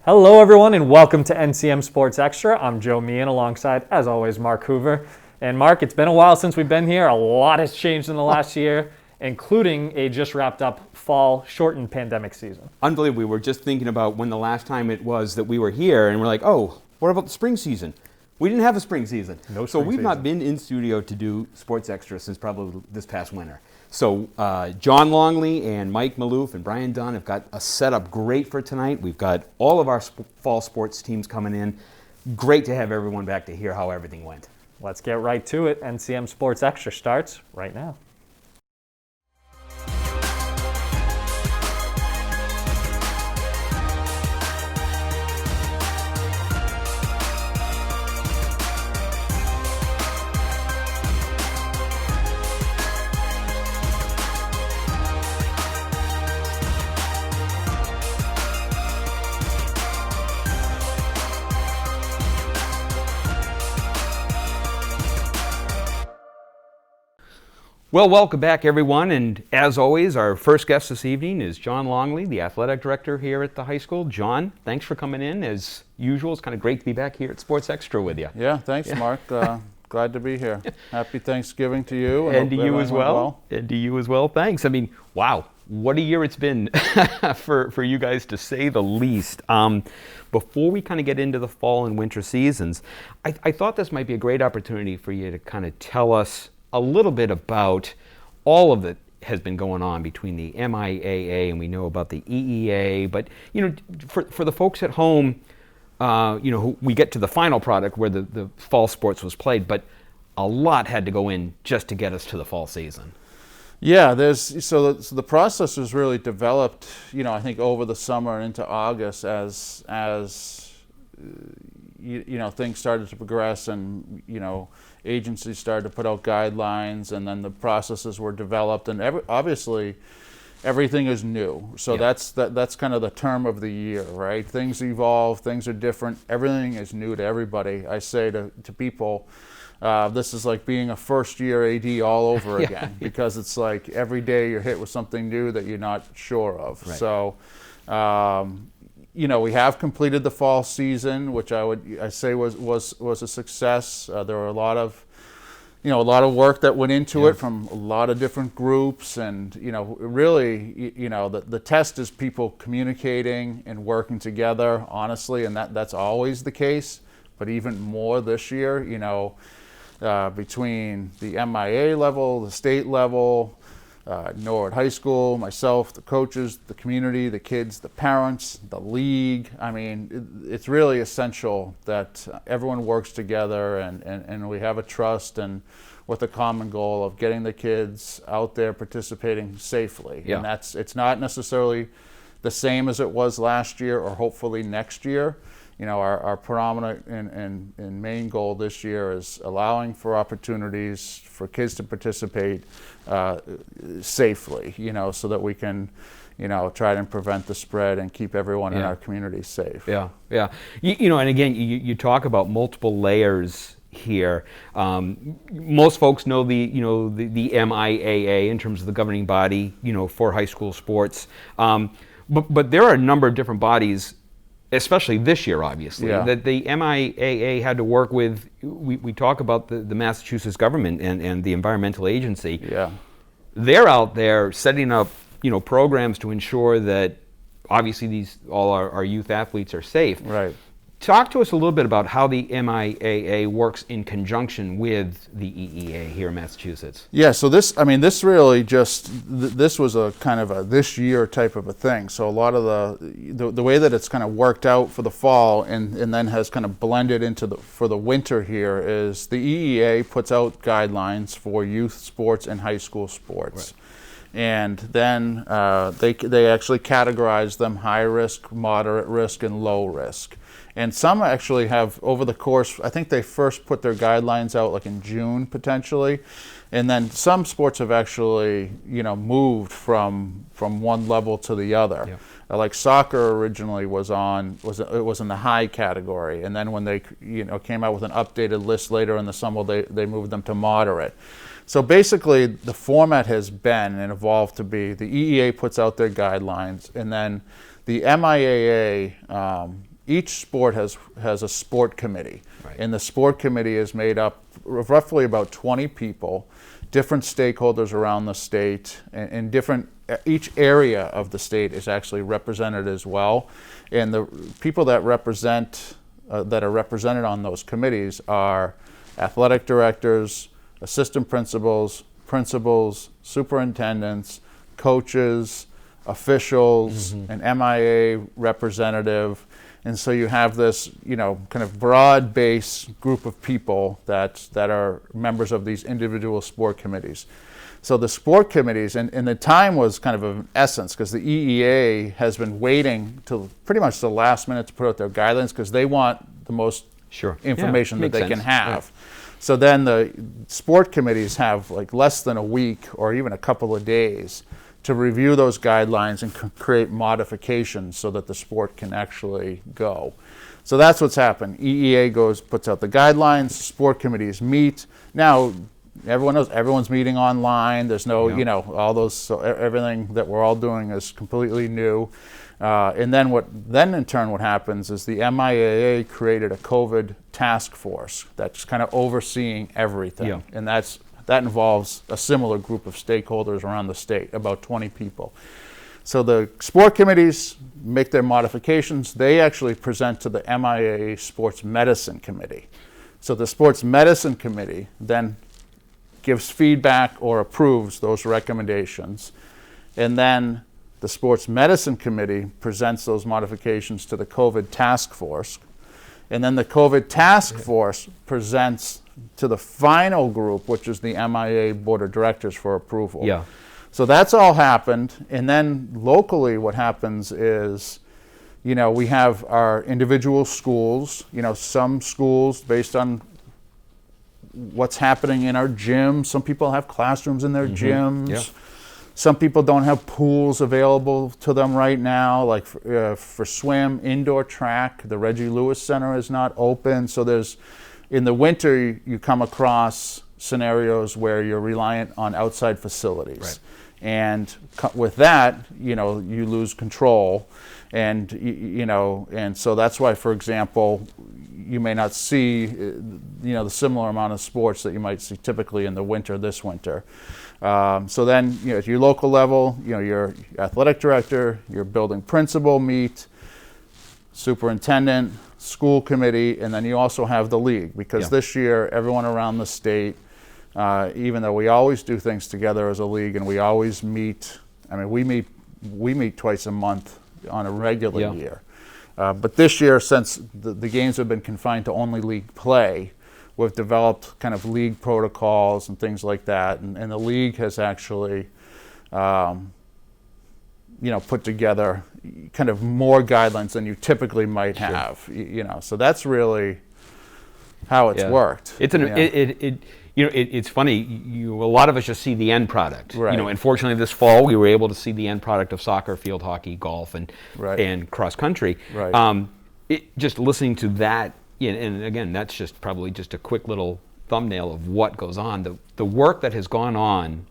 Hello, everyone, and welcome to NCM Sports Extra. I'm Joe Meehan, alongside, as always, Mark Hoover. And Mark, it's been a while since we've been here. A lot has changed in the last year, including a just wrapped up fall shortened pandemic season. Unbelievable. We were just thinking about when the last time it was that we were here, and we're like, oh, what about the spring season? We didn't have a spring season. So we've not been in studio to do Sports Extra since probably this past winter. So John Longley and Mike Maloof and Brian Dunn have got a setup great for tonight. We've got all of our fall sports teams coming in. Great to have everyone back to hear how everything went. Let's get right to it. NCM Sports Extra starts right now. Well, welcome back, everyone. And as always, our first guest this evening is John Longley, the athletic director here at the high school. John, thanks for coming in. As usual, it's kind of great to be back here at Sports Extra with you. Yeah, thanks, Mark. Glad to be here. Happy Thanksgiving to you. And to you as well. And to you as well. Thanks. I mean, wow, what a year it's been for you guys, to say the least. Before we kind of get into the fall and winter seasons, I thought this might be a great opportunity for you to kind of tell us a little bit about all of that has been going on between the MIAA, and we know about the EEA, but for the folks at home, we get to the final product where the fall sports was played, but a lot had to go in just to get us to the fall season. Yeah, so the process was really developed, I think over the summer and into August as things started to progress, and agencies started to put out guidelines, and then the processes were developed, and obviously everything is new. So Yeah. that's kind of the term of the year, right? Things evolve, things are different, everything is new to everybody. I say to people, this is like being a first year AD all over again, because it's like every day you're hit with something new that you're not sure of. Right. So we have completed the fall season, which I say was a success. There were a lot of work that went into it from a lot of different groups, and really, the test is people communicating and working together, honestly, and that's always the case, but even more this year. Between the MIA level, the state level, Norwood High School, myself, the coaches, the community, the kids, the parents, the league. I mean, it's really essential that everyone works together and we have a trust, and with a common goal of getting the kids out there participating safely. Yeah. And it's not necessarily the same as it was last year or hopefully next year. Our predominant and main goal this year is allowing for opportunities for kids to participate safely, so that we can, try to prevent the spread and keep everyone in our community safe. Yeah. And again, you talk about multiple layers here. Most folks know the MIAA in terms of the governing body, for high school sports. But there are a number of different bodies, especially this year, obviously, that the MIAA had to work with. We talk about the Massachusetts government and the environmental agency. Yeah. They're out there setting up, programs to ensure that obviously all our youth athletes are safe. Right. Talk to us a little bit about how the MIAA works in conjunction with the EEA here in Massachusetts. Yeah, so this really this was a kind of a this year type of a thing. So a lot of the way that it's kind of worked out for the fall and then has kind of blended into for the winter here is the EEA puts out guidelines for youth sports and high school sports. Right. And then they actually categorize them high risk, moderate risk, and low risk. And some actually have, over the course, I think they first put their guidelines out like in June potentially, and then some sports have actually, moved from one level to the other. Yeah. Like soccer originally was in the high category, and then when they came out with an updated list later in the summer, they moved them to moderate. So basically, the format has been and evolved to be the EEA puts out their guidelines, and then the MIAA each sport has a sport committee, Right. and the sport committee is made up of roughly about 20 people, different stakeholders around the state, and different each area of the state is actually represented as well, and the people that are represented on those committees are athletic directors, assistant principals, superintendents, coaches, officials, an MIA representative. And so you have this, kind of broad base group of people that are members of these individual sport committees. So the sport committees, and the time was kind of an essence because the EEA has been waiting till pretty much the last minute to put out their guidelines because they want the most Sure. information Yeah, that they makes can sense. have. So then the sport committees have like less than a week or even a couple of days to review those guidelines and create modifications so that the sport can actually go. So that's what's happened. EEA puts out the guidelines, sport committees meet. Now, everyone knows everyone's meeting online. There's no, Yeah. all those, so everything that we're all doing is completely new. And then in turn what happens is the MIAA created a COVID task force that's kind of overseeing everything. Yeah. And that involves a similar group of stakeholders around the state, about 20 people. So the sport committees make their modifications. They actually present to the MIAA Sports Medicine Committee. So the Sports Medicine Committee then gives feedback or approves those recommendations. And then the Sports Medicine Committee presents those modifications to the COVID task force. And then the COVID task force presents to the final group, which is the MIA Board of Directors for approval. Yeah. So that's all happened. And then locally what happens is, we have our individual schools, some schools based on what's happening in our gyms. Some people have classrooms in their gyms. Yeah. Some people don't have pools available to them right now, like for swim, indoor track. The Reggie Lewis Center is not open. So in the winter, you come across scenarios where you're reliant on outside facilities. Right. And with that, you lose control. And, and so that's why, for example, you may not see, the similar amount of sports that you might see typically in the winter, this winter. So then, at your local level, your athletic director, your building principal meet, superintendent, school committee, and then you also have the league. Because this year, everyone around the state, even though we always do things together as a league and we always meet, we meet twice a month on a regular year. But this year, since the games have been confined to only league play, we've developed kind of league protocols and things like that. And the league has actually, put together kind of more guidelines than you typically might have. So that's really how it's worked. It's funny. A lot of us just see the end product. Right. Unfortunately, this fall we were able to see the end product of soccer, field hockey, golf, and cross country. Right. Just listening to that, and again, that's just probably just a quick little thumbnail of what goes on. The work that has gone on,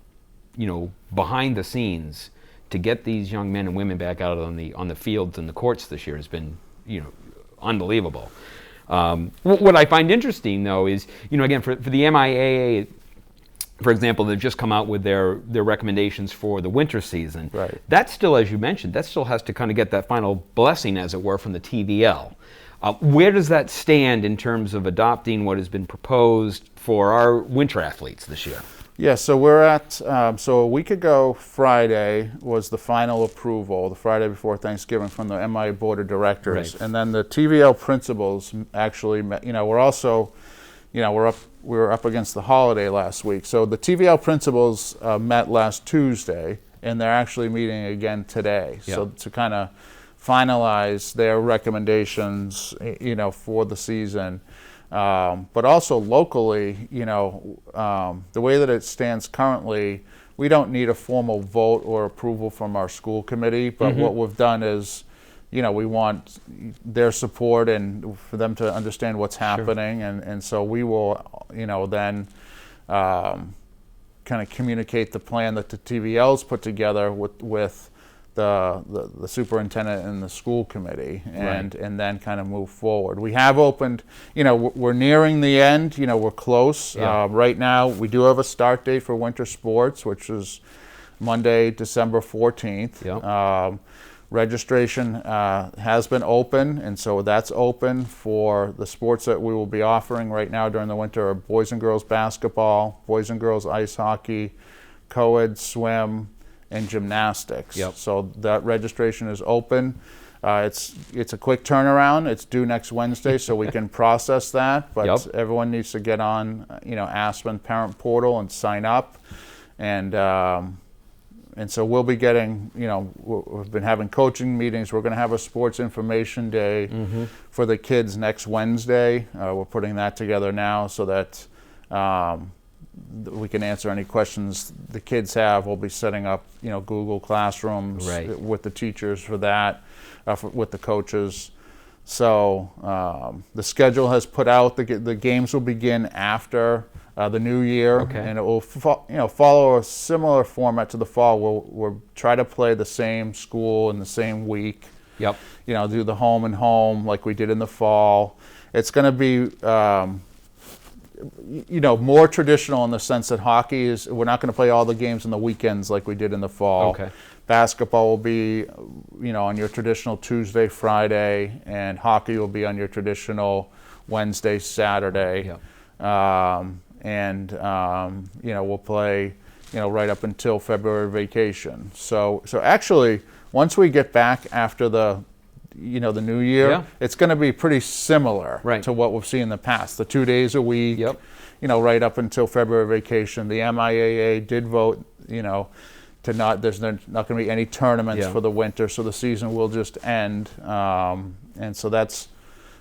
behind the scenes to get these young men and women back out on the fields and the courts this year has been, unbelievable. What I find interesting, though, is, again, for the MIAA, for example, they've just come out with their recommendations for the winter season. Right. That still, as you mentioned, that still has to kind of get that final blessing, as it were, from the TVL. Where does that stand in terms of adopting what has been proposed for our winter athletes this year? Yeah, so we're at, so a week ago Friday was the final approval, the Friday before Thanksgiving, from the MIA Board of Directors. Right. And then the TVL principals actually met, we're also, we were up against the holiday last week. So the TVL principals met last Tuesday, and they're actually meeting again today. Yeah. So to kind of finalize their recommendations, for the season. But also locally, the way that it stands currently, we don't need a formal vote or approval from our school committee. But what we've done is, we want their support and for them to understand what's happening. And so we will, then kind of communicate the plan that the TVL's put together with the superintendent and the school committee, and then kind of move forward. We have opened, we're nearing the end, we're close. Yeah. Right now, we do have a start date for winter sports, which is Monday, December 14th. Yeah. Registration has been open, and so that's open for the sports that we will be offering right now during the winter are boys and girls basketball, boys and girls ice hockey, co-ed swim, and gymnastics. Yep. So that registration is open. It's a quick turnaround. It's due next Wednesday, so we can process that. But Yep. everyone needs to get on, Aspen Parent Portal and sign up. And so we'll be getting, we've been having coaching meetings. We're going to have a sports information day for the kids next Wednesday. We're putting that together now so that we can answer any questions the kids have. We'll be setting up, Google Classrooms Right. with the teachers for that, with the coaches. So the schedule has put out. The games will begin after the new year, Okay. and it will follow a similar format to the fall. We'll try to play the same school in the same week. Yep. Do the home and home like we did in the fall. It's going to be more traditional in the sense that hockey is, we're not going to play all the games on the weekends like we did in the fall. Okay. Basketball will be, on your traditional Tuesday, Friday, and hockey will be on your traditional Wednesday, Saturday. Yep. We'll play, right up until February vacation. So actually, once we get back after the new year, Yeah. it's going to be pretty similar Right. to what we've seen in the past. The 2 days a week, Yep. right up until February vacation. The MIAA did vote, there's not going to be any tournaments Yeah. for the winter, so the season will just end. And so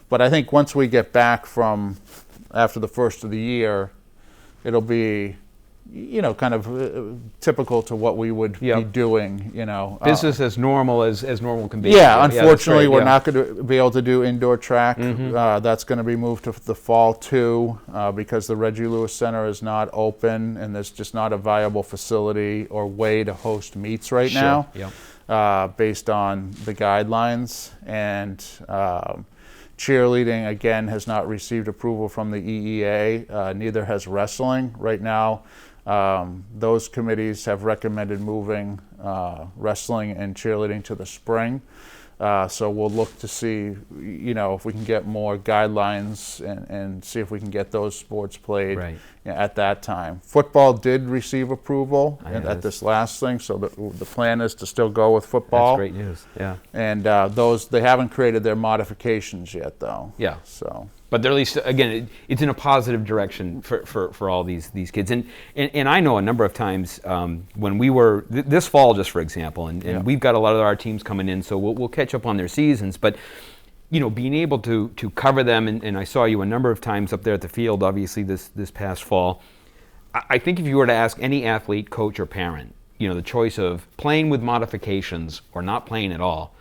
but I think once we get back from after the first of the year, it'll be, kind of typical to what we would be Yep. doing, Business as normal as normal can be. Yeah, that's unfortunately, great, we're yeah. not going to be able to do indoor track. That's going to be moved to the fall too, because the Reggie Lewis Center is not open, and there's just not a viable facility or way to host meets right Sure, now, yep. based on the guidelines. And cheerleading, again, has not received approval from the EEA. Neither has wrestling right now. Those committees have recommended moving wrestling and cheerleading to the spring. So we'll look to see, if we can get more guidelines and see if we can get those sports played Right. at that time. Football did receive approval I know at this. this last thing, so the plan is to still go with football. That's great news. Yeah. And they haven't created their modifications yet, though. Yeah. So. But they're at least, again, it's in a positive direction for all these kids. And I know a number of times when we were, this fall just for example, and Yeah. we've got a lot of our teams coming in, so we'll catch up on their seasons. But, being able to cover them, and I saw you a number of times up there at the field, obviously this past fall. I think if you were to ask any athlete, coach, or parent, the choice of playing with modifications or not playing at all,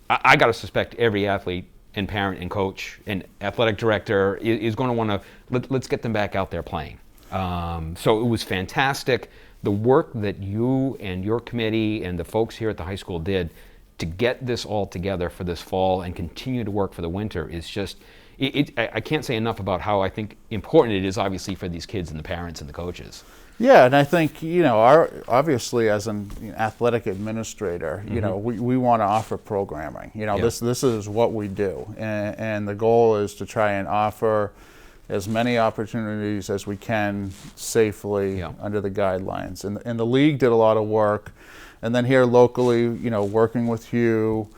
I got to suspect every athlete and parent and coach and athletic director is going to want to let's get them back out there playing. So it was fantastic. The work that you and your committee and the folks here at the high school did to get this all together for this fall and continue to work for the winter is just, I can't say enough about how I think important it is, obviously, for these kids and the parents and the coaches. Yeah, and I think, obviously as an athletic administrator, we want to offer programming. Yeah. This is what we do. And the goal is to try and offer as many opportunities as we can safely Yeah. under the guidelines. And the league did a lot of work. And then here locally, working with you,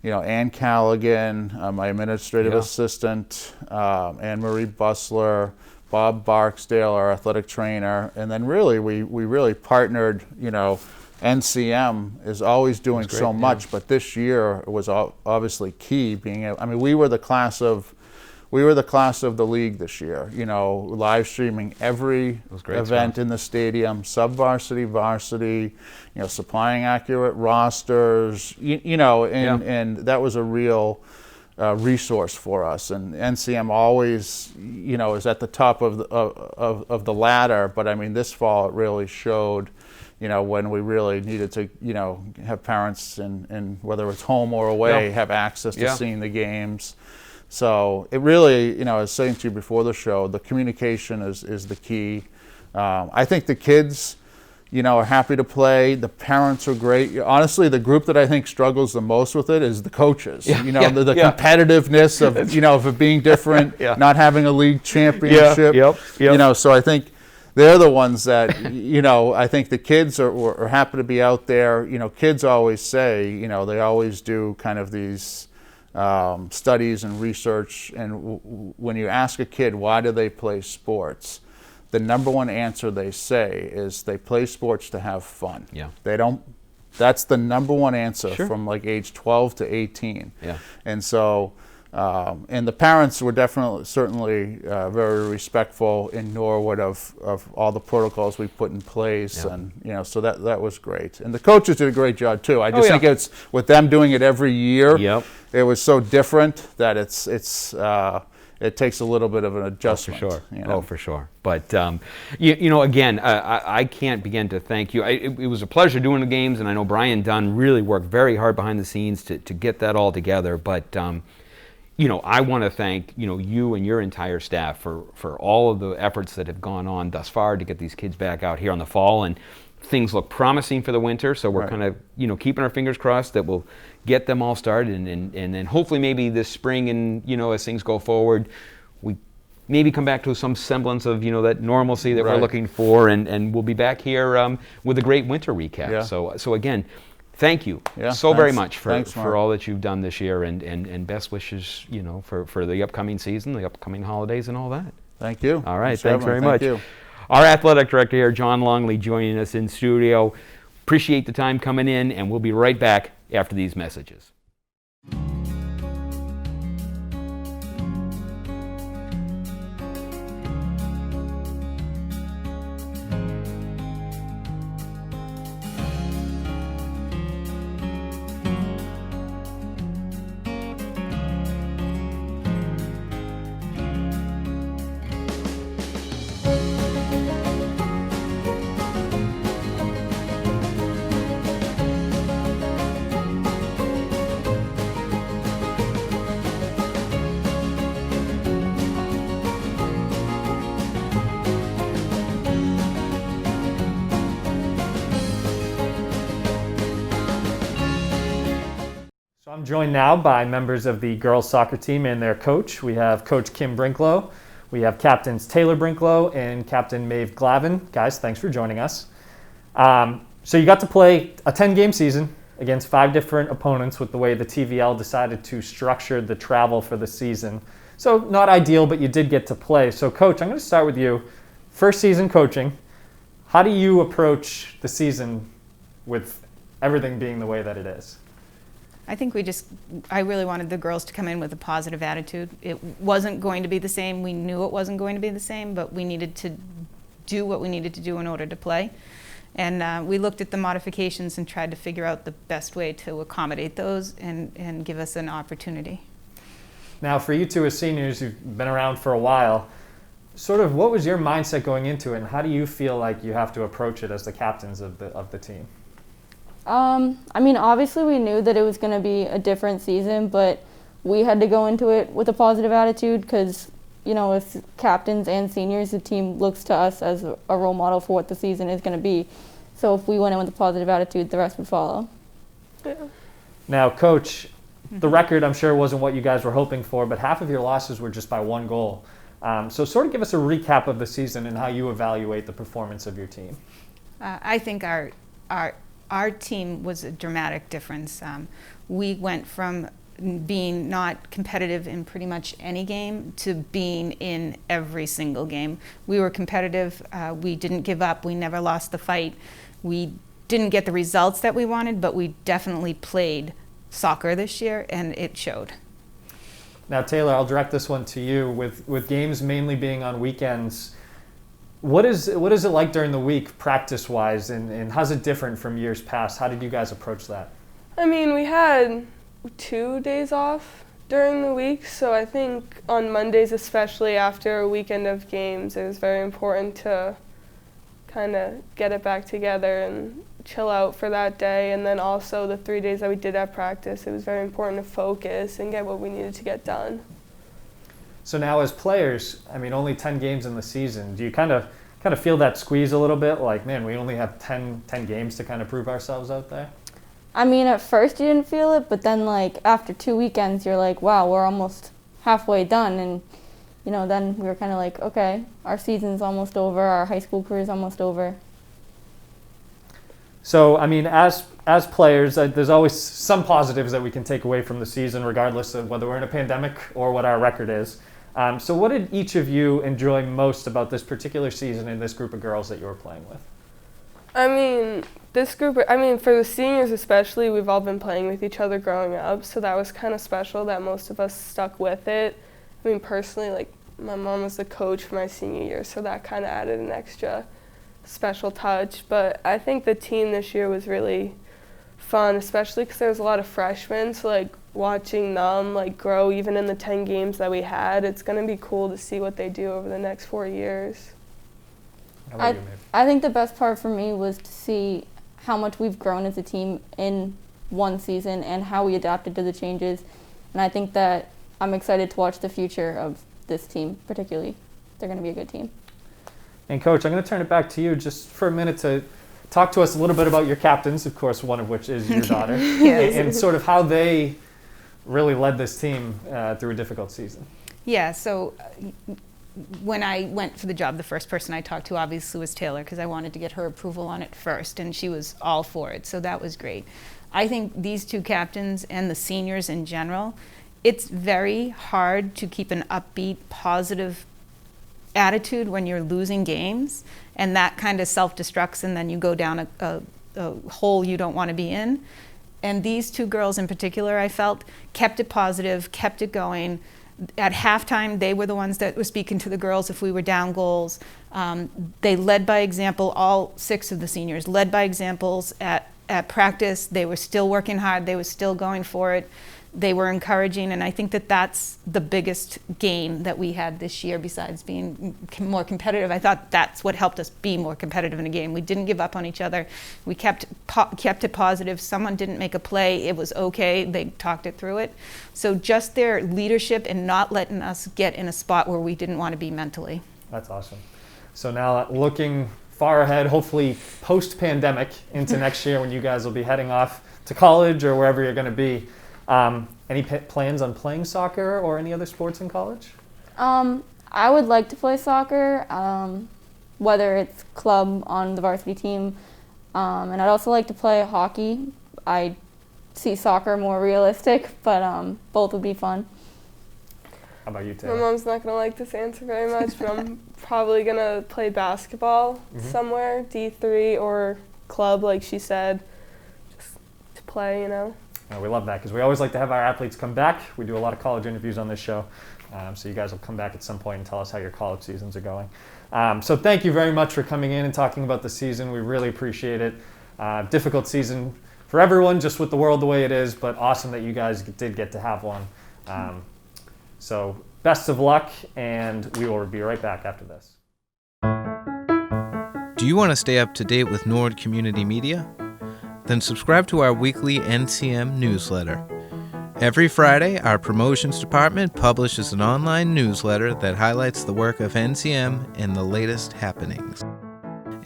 Ann Callaghan, my administrative Yeah. assistant, Anne Marie Bussler, Bob Barksdale, our athletic trainer, and then really we really partnered. NCM is always doing That's great, so yeah. much, but this year was obviously key. We were the class of the league this year. Live streaming every was great event in the stadium, sub-varsity, varsity. Supplying accurate rosters. And that was a real resource for us. And NCM always, is at the top of the ladder. But this fall it really showed, when we really needed to, have parents and whether it's home or away, Yeah. have access to Yeah. seeing the games. So it really, I was saying to you before the show, the communication is the key. I think the kids, are happy to play. The parents are great. Honestly, the group that I think struggles the most with it is the coaches. The yeah. competitiveness of, of it being different, Yeah. not having a league championship. Yep. So I think they're the ones that, I think the kids are happy to be out there. Kids always say, they always do kind of these studies and research. And when you ask a kid, why do they play sports? The number one answer they say is they play sports to have fun. Yeah. They don't, that's the number one answer Sure. from like age 12 to 18. Yeah. And so, and the parents were certainly very respectful in Norwood of all the protocols we put in place. Yeah. And, so that was great. And the coaches did a great job too. I just yeah. think it's, with them doing it every year, Yep. it was so different that it takes a little bit of an For adjustment. sure. you know. Oh, for sure. But, again, I can't begin to thank you. It was a pleasure doing the games, and I know Brian Dunn really worked very hard behind the scenes to get that all together. But, I want to thank, you and your entire staff for all of the efforts that have gone on thus far to get these kids back out here in the fall. And things look promising for the winter, so we're Right. kind of, keeping our fingers crossed that we'll get them all started, and then hopefully maybe this spring and, as things go forward, we maybe come back to some semblance of, that normalcy that we're Right. looking for, and we'll be back here with a great winter recap. Yeah. So again, thank you Yeah, so very thanks. much Thanks, for Mark. all that you've done this year, and best wishes, for the upcoming season, the upcoming holidays and all that. Thank you. All right, for thanks having very me. much. Thank you. Our athletic director here, John Longley, joining us in studio. Appreciate the time coming in, and we'll be right back after these messages. So I'm joined now by members of the girls soccer team and their coach. We have Coach Kim Brinklow. We have captains Taylor Brinklow and Captain Maeve Glavin. Guys, thanks for joining us. So you got to play a 10-game season against 5 different opponents with the way the TVL decided to structure the travel for the season. So not ideal, but you did get to play. So Coach, I'm going to start with you. First season coaching. How do you approach the season with everything being the way that it is? I think I really wanted the girls to come in with a positive attitude. It wasn't going to be the same. We knew it wasn't going to be the same, but we needed to do what we needed to do in order to play. And we looked at the modifications and tried to figure out the best way to accommodate those and give us an opportunity. Now, for you two as seniors, you've been around for a while. Sort of, what was your mindset going into it, and how do you feel like you have to approach it as the captains of the team? Obviously we knew that it was going to be a different season, but we had to go into it with a positive attitude because, as captains and seniors, the team looks to us as a role model for what the season is going to be. So if we went in with a positive attitude, the rest would follow. Yeah. Now, Coach, the record I'm sure wasn't what you guys were hoping for, but half of your losses were just by 1 goal. So sort of give us a recap of the season and how you evaluate the performance of your team. I think our team was a dramatic difference. We went from being not competitive in pretty much any game to being in every single game. We were competitive. We didn't give up. We never lost the fight. We didn't get the results that we wanted, but we definitely played soccer this year, and it showed. Now, Taylor, I'll direct this one to you. With games mainly being on weekends, what is it like during the week practice-wise, and how's it different from years past? How did you guys approach that? We had 2 days off during the week, so I think on Mondays, especially after a weekend of games, it was very important to kind of get it back together and chill out for that day. And then also the 3 days that we did have practice, it was very important to focus and get what we needed to get done. So now as players, I mean, only 10 games in the season, do you kind of feel that squeeze a little bit? Like, man, we only have 10 games to kind of prove ourselves out there? I mean, at first you didn't feel it, but then like after 2 weekends, you're like, wow, we're almost halfway done. And, you know, then we were kind of like, okay, our season's almost over, our high school career's almost over. So, I mean, as players, there's always some positives that we can take away from the season, regardless of whether we're in a pandemic or what our record is. So what did each of you enjoy most about this particular season and this group of girls that you were playing with? I mean, for the seniors especially, we've all been playing with each other growing up, so that was kind of special that most of us stuck with it. I mean, personally, like, my mom was the coach for my senior year, so that kind of added an extra special touch. But I think the team this year was really fun, especially because there was a lot of freshmen, so, like, watching them, like, grow even in the 10 games that we had, it's going to be cool to see what they do over the next 4 years. I think the best part for me was to see how much we've grown as a team in one season and how we adapted to the changes. And I think that I'm excited to watch the future of this team, particularly. They're going to be a good team. And Coach, I'm going to turn it back to you just for a minute to talk to us a little bit about your captains, of course, one of which is your daughter, Yes. and sort of how they really led this team through a difficult season. Yeah, so when I went for the job, the first person I talked to obviously was Taylor, because I wanted to get her approval on it first, and she was all for it, so that was great. I think these two captains and the seniors in general, it's very hard to keep an upbeat, positive attitude when you're losing games, and that kind of self-destructs, and then you go down a hole you don't want to be in. And these two girls in particular, I felt, kept it positive, kept it going. At halftime, they were the ones that were speaking to the girls if we were down goals. They led by example, all 6 of the seniors led by examples at practice. They were still working hard. They were still going for it. They were encouraging, and I think that that's the biggest gain that we had this year besides being more competitive. I thought that's what helped us be more competitive in a game. We didn't give up on each other. We kept it positive. Someone didn't make a play. It was okay. They talked it through it. So just their leadership and not letting us get in a spot where we didn't want to be mentally. That's awesome. So now looking far ahead, hopefully post-pandemic into next year when you guys will be heading off to college or wherever you're going to be. Any plans on playing soccer or any other sports in college? I would like to play soccer, whether it's club on the varsity team, and I'd also like to play hockey. I see soccer more realistic, but both would be fun. How about you, My Taylor? mom's not going to like this answer very much, but I'm probably going to play basketball somewhere, D3 or club, like she said, just to play, you know. We love that because we always like to have our athletes come back. We do a lot of college interviews on this show. So you guys will come back at some point and tell us how your college seasons are going. So thank you very much for coming in and talking about the season. We really appreciate it. Difficult season for everyone, just with the world the way it is, but awesome that you guys did get to have one. So best of luck, and we will be right back after this. Do you want to stay up to date with Norwood Community Media? Then subscribe to our weekly NCM newsletter. Every Friday, our promotions department publishes an online newsletter that highlights the work of NCM and the latest happenings.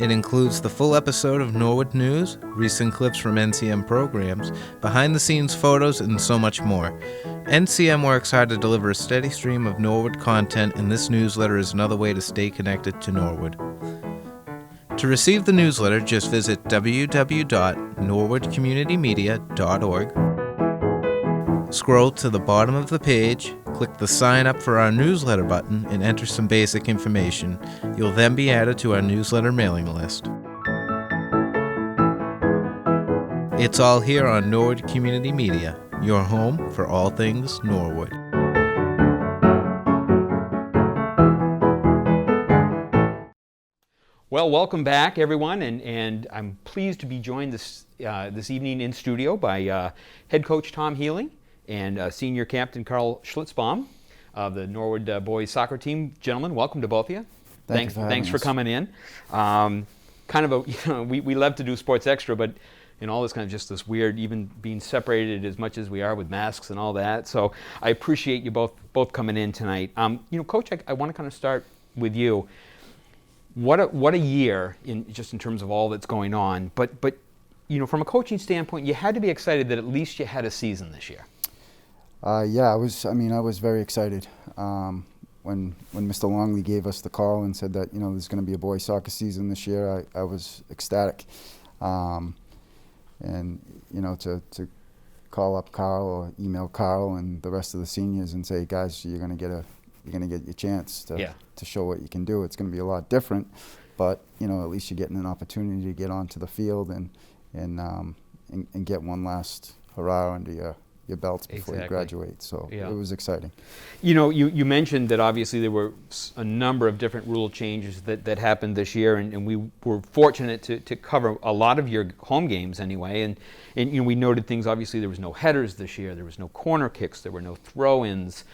It includes the full episode of Norwood News, recent clips from NCM programs, behind-the-scenes photos, and so much more. NCM works hard to deliver a steady stream of Norwood content, and this newsletter is another way to stay connected to Norwood. To receive the newsletter, just visit www.norwoodcommunitymedia.org. Scroll to the bottom of the page, click the Sign Up for our newsletter button, and enter some basic information. You'll then be added to our newsletter mailing list. It's all here on Norwood Community Media, your home for all things Norwood. Well, welcome back, everyone, and I'm pleased to be joined this evening in studio by head coach Tom Healing and senior captain Carl Schlitzbaum of the Norwood boys soccer team. Gentlemen, welcome to both of you. Thanks for coming in. kind of we love to do Sports Extra, but in all this kind of just this weird, even being separated as much as we are with masks and all that. So I appreciate you both coming in tonight. Coach, I want to kind of start with you. What a year in terms of all that's going on. But from a coaching standpoint, you had to be excited that at least you had a season this year. Yeah, I was very excited when Mr. Longley gave us the call and said that there's going to be a boys soccer season this year. I was ecstatic, and to call up Carl or email Carl and the rest of the seniors and say, guys, you're going to get your chance to show what you can do. It's going to be a lot different, but at least you're getting an opportunity to get onto the field and get one last hurrah under your belts before you graduate. So it was exciting. You mentioned that obviously there were a number of different rule changes that happened this year, and we were fortunate to cover a lot of your home games anyway. And we noted things. Obviously, there was no headers this year. There was no corner kicks. There were no throw-ins.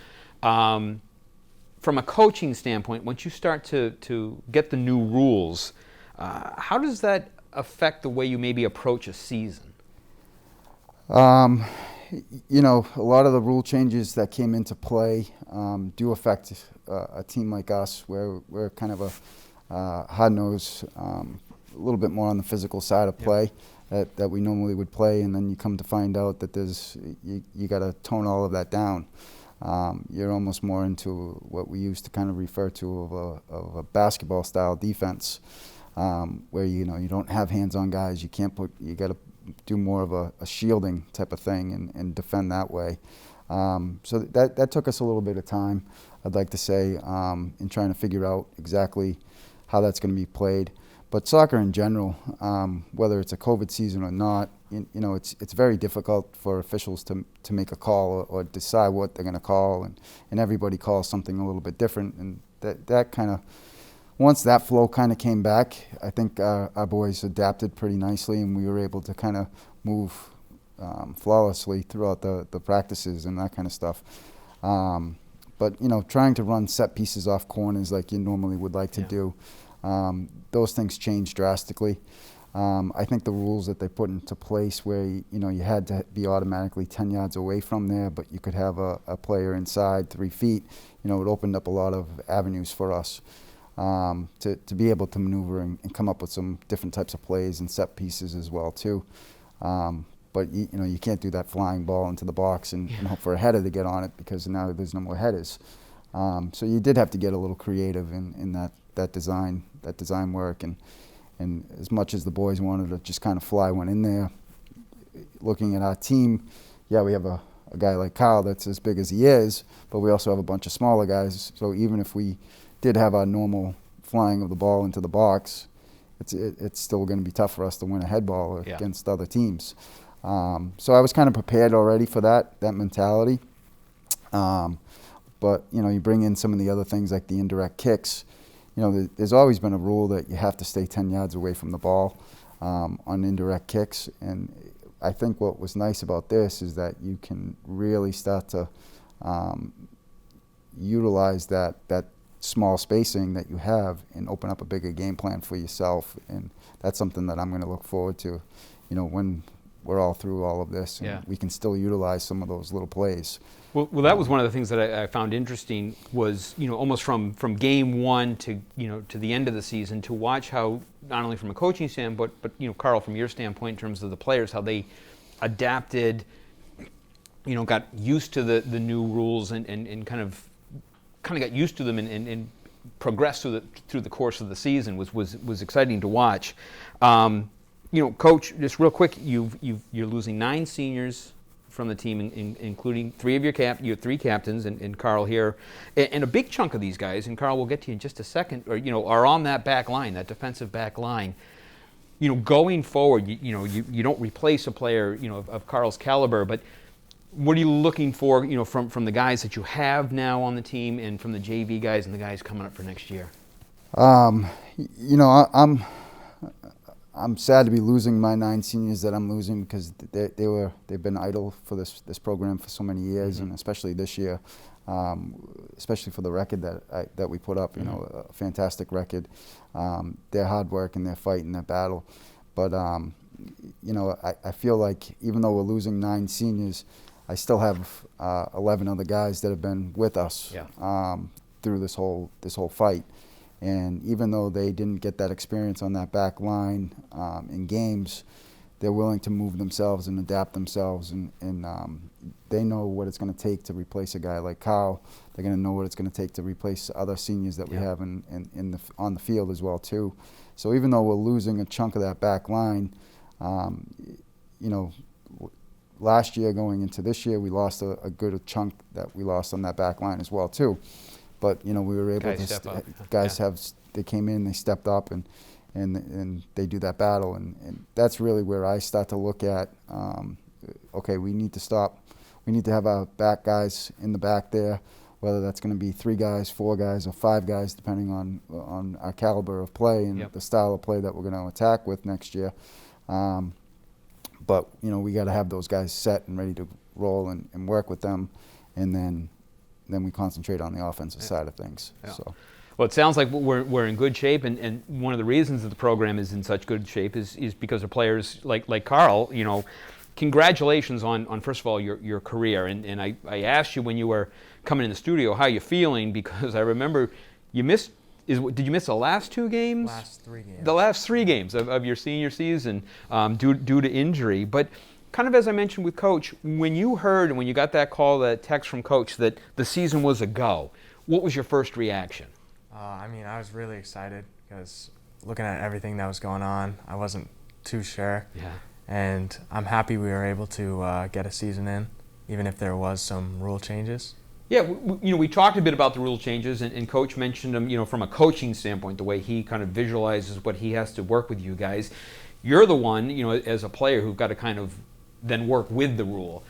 From a coaching standpoint, once you start to get the new rules, how does that affect the way you maybe approach a season? A lot of the rule changes that came into play do affect a team like us, where we're kind of a hard-nosed, a little bit more on the physical side of play that we normally would play, and then you come to find out that you got to tone all of that down. You're almost more into what we used to kind of refer to of a basketball-style defense, where you don't have hands-on guys. You got to do more of a shielding type of thing and defend that way. So that took us a little bit of time, I'd like to say, in trying to figure out exactly how that's going to be played. But soccer in general, whether it's a COVID season or not, it's very difficult for officials to make a call or decide what they're going to call, and everybody calls something a little bit different. And that kind of, once that flow kind of came back, I think our boys adapted pretty nicely, and we were able to kind of move flawlessly throughout the practices and that kind of stuff. But trying to run set pieces off corners like you normally would like to do, those things changed drastically. I think the rules that they put into place where you had to be automatically 10 yards away from there, but you could have a player inside 3 feet, it opened up a lot of avenues for us to be able to maneuver and come up with some different types of plays and set pieces as well too. But you can't do that flying ball into the box and hope for a header to get on it, because now there's no more headers. So you did have to get a little creative in that design work, and as much as the boys wanted to just kind of fly one in there, looking at our team, we have a guy like Kyle that's as big as he is, but we also have a bunch of smaller guys. So even if we did have our normal flying of the ball into the box, it's still going to be tough for us to win a head ball against other teams. So I was kind of prepared already for that mentality. But you bring in some of the other things like the indirect kicks. There's always been a rule that you have to stay 10 yards away from the ball on indirect kicks. And I think what was nice about this is that you can really start to utilize that small spacing that you have and open up a bigger game plan for yourself. And that's something that I'm going to look forward to, when we're all through all of this, and we can still utilize some of those little plays. Well, that was one of the things that I found interesting was, almost from game one to the end of the season, to watch how, not only from a coaching standpoint, but Carl, from your standpoint in terms of the players, how they adapted, got used to the new rules and kind of got used to them and progressed through the course of the season was exciting to watch. Coach, just real quick, you're losing 9 seniors from the team, including 3 of your 3 captains and Carl here, and a big chunk of these guys, and Carl, we'll get to you in just a second, are on that back line, that defensive back line. Going forward, you don't replace a player of Carl's caliber, but what are you looking for, from the guys that you have now on the team and from the JV guys and the guys coming up for next year? I'm sad to be losing my 9 seniors that I'm losing, because they've been idle for this program for so many years, and especially this year, especially for the record that we put up. You know, a fantastic record. Their hard work and their fight and their battle, but you know, I feel like even though we're losing 9 seniors, I still have 11 other guys that have been with us through this whole fight. And even though they didn't get that experience on that back line in games, they're willing to move themselves and adapt themselves, and they know what it's going to take to replace a guy like Carl. They're going to know what it's going to take to replace other seniors that we have on the field as well too. So even though we're losing a chunk of that back line, you know, last year going into this year, we lost a good chunk that we lost on that back line as well too. But you know, we were able to they came in, they stepped up, and they do that battle, and that's really where I start to look at, okay, we need to have our back guys in the back there, whether that's going to be 3 guys, 4 guys, or 5 guys, depending on our caliber of play and the style of play that we're going to attack with next year. But you know, we got to have those guys set and ready to roll and work with them, and then we concentrate on the offensive side of things. So. Well, it sounds like we're in good shape, and one of the reasons that the program is in such good shape is because of players like Carl. You know, congratulations on first of all your career, and I asked you when you were coming in the studio how you're feeling, because I remember you missed. Did you miss the last 2 games? Last 3 games. The last 3 games of your senior season due to injury, but. Kind of as I mentioned with Coach, when you heard and when you got that call, that text from Coach that the season was a go, what was your first reaction? I mean, I was really excited because looking at everything that was going on, I wasn't too sure. Yeah. And I'm happy we were able to get a season in, even if there was some rule changes. Yeah, you know, we talked a bit about the rule changes, and Coach mentioned them, you know, from a coaching standpoint, the way he kind of visualizes what he has to work with you guys. You're the one, you know, as a player who've got to kind of then work with the rule.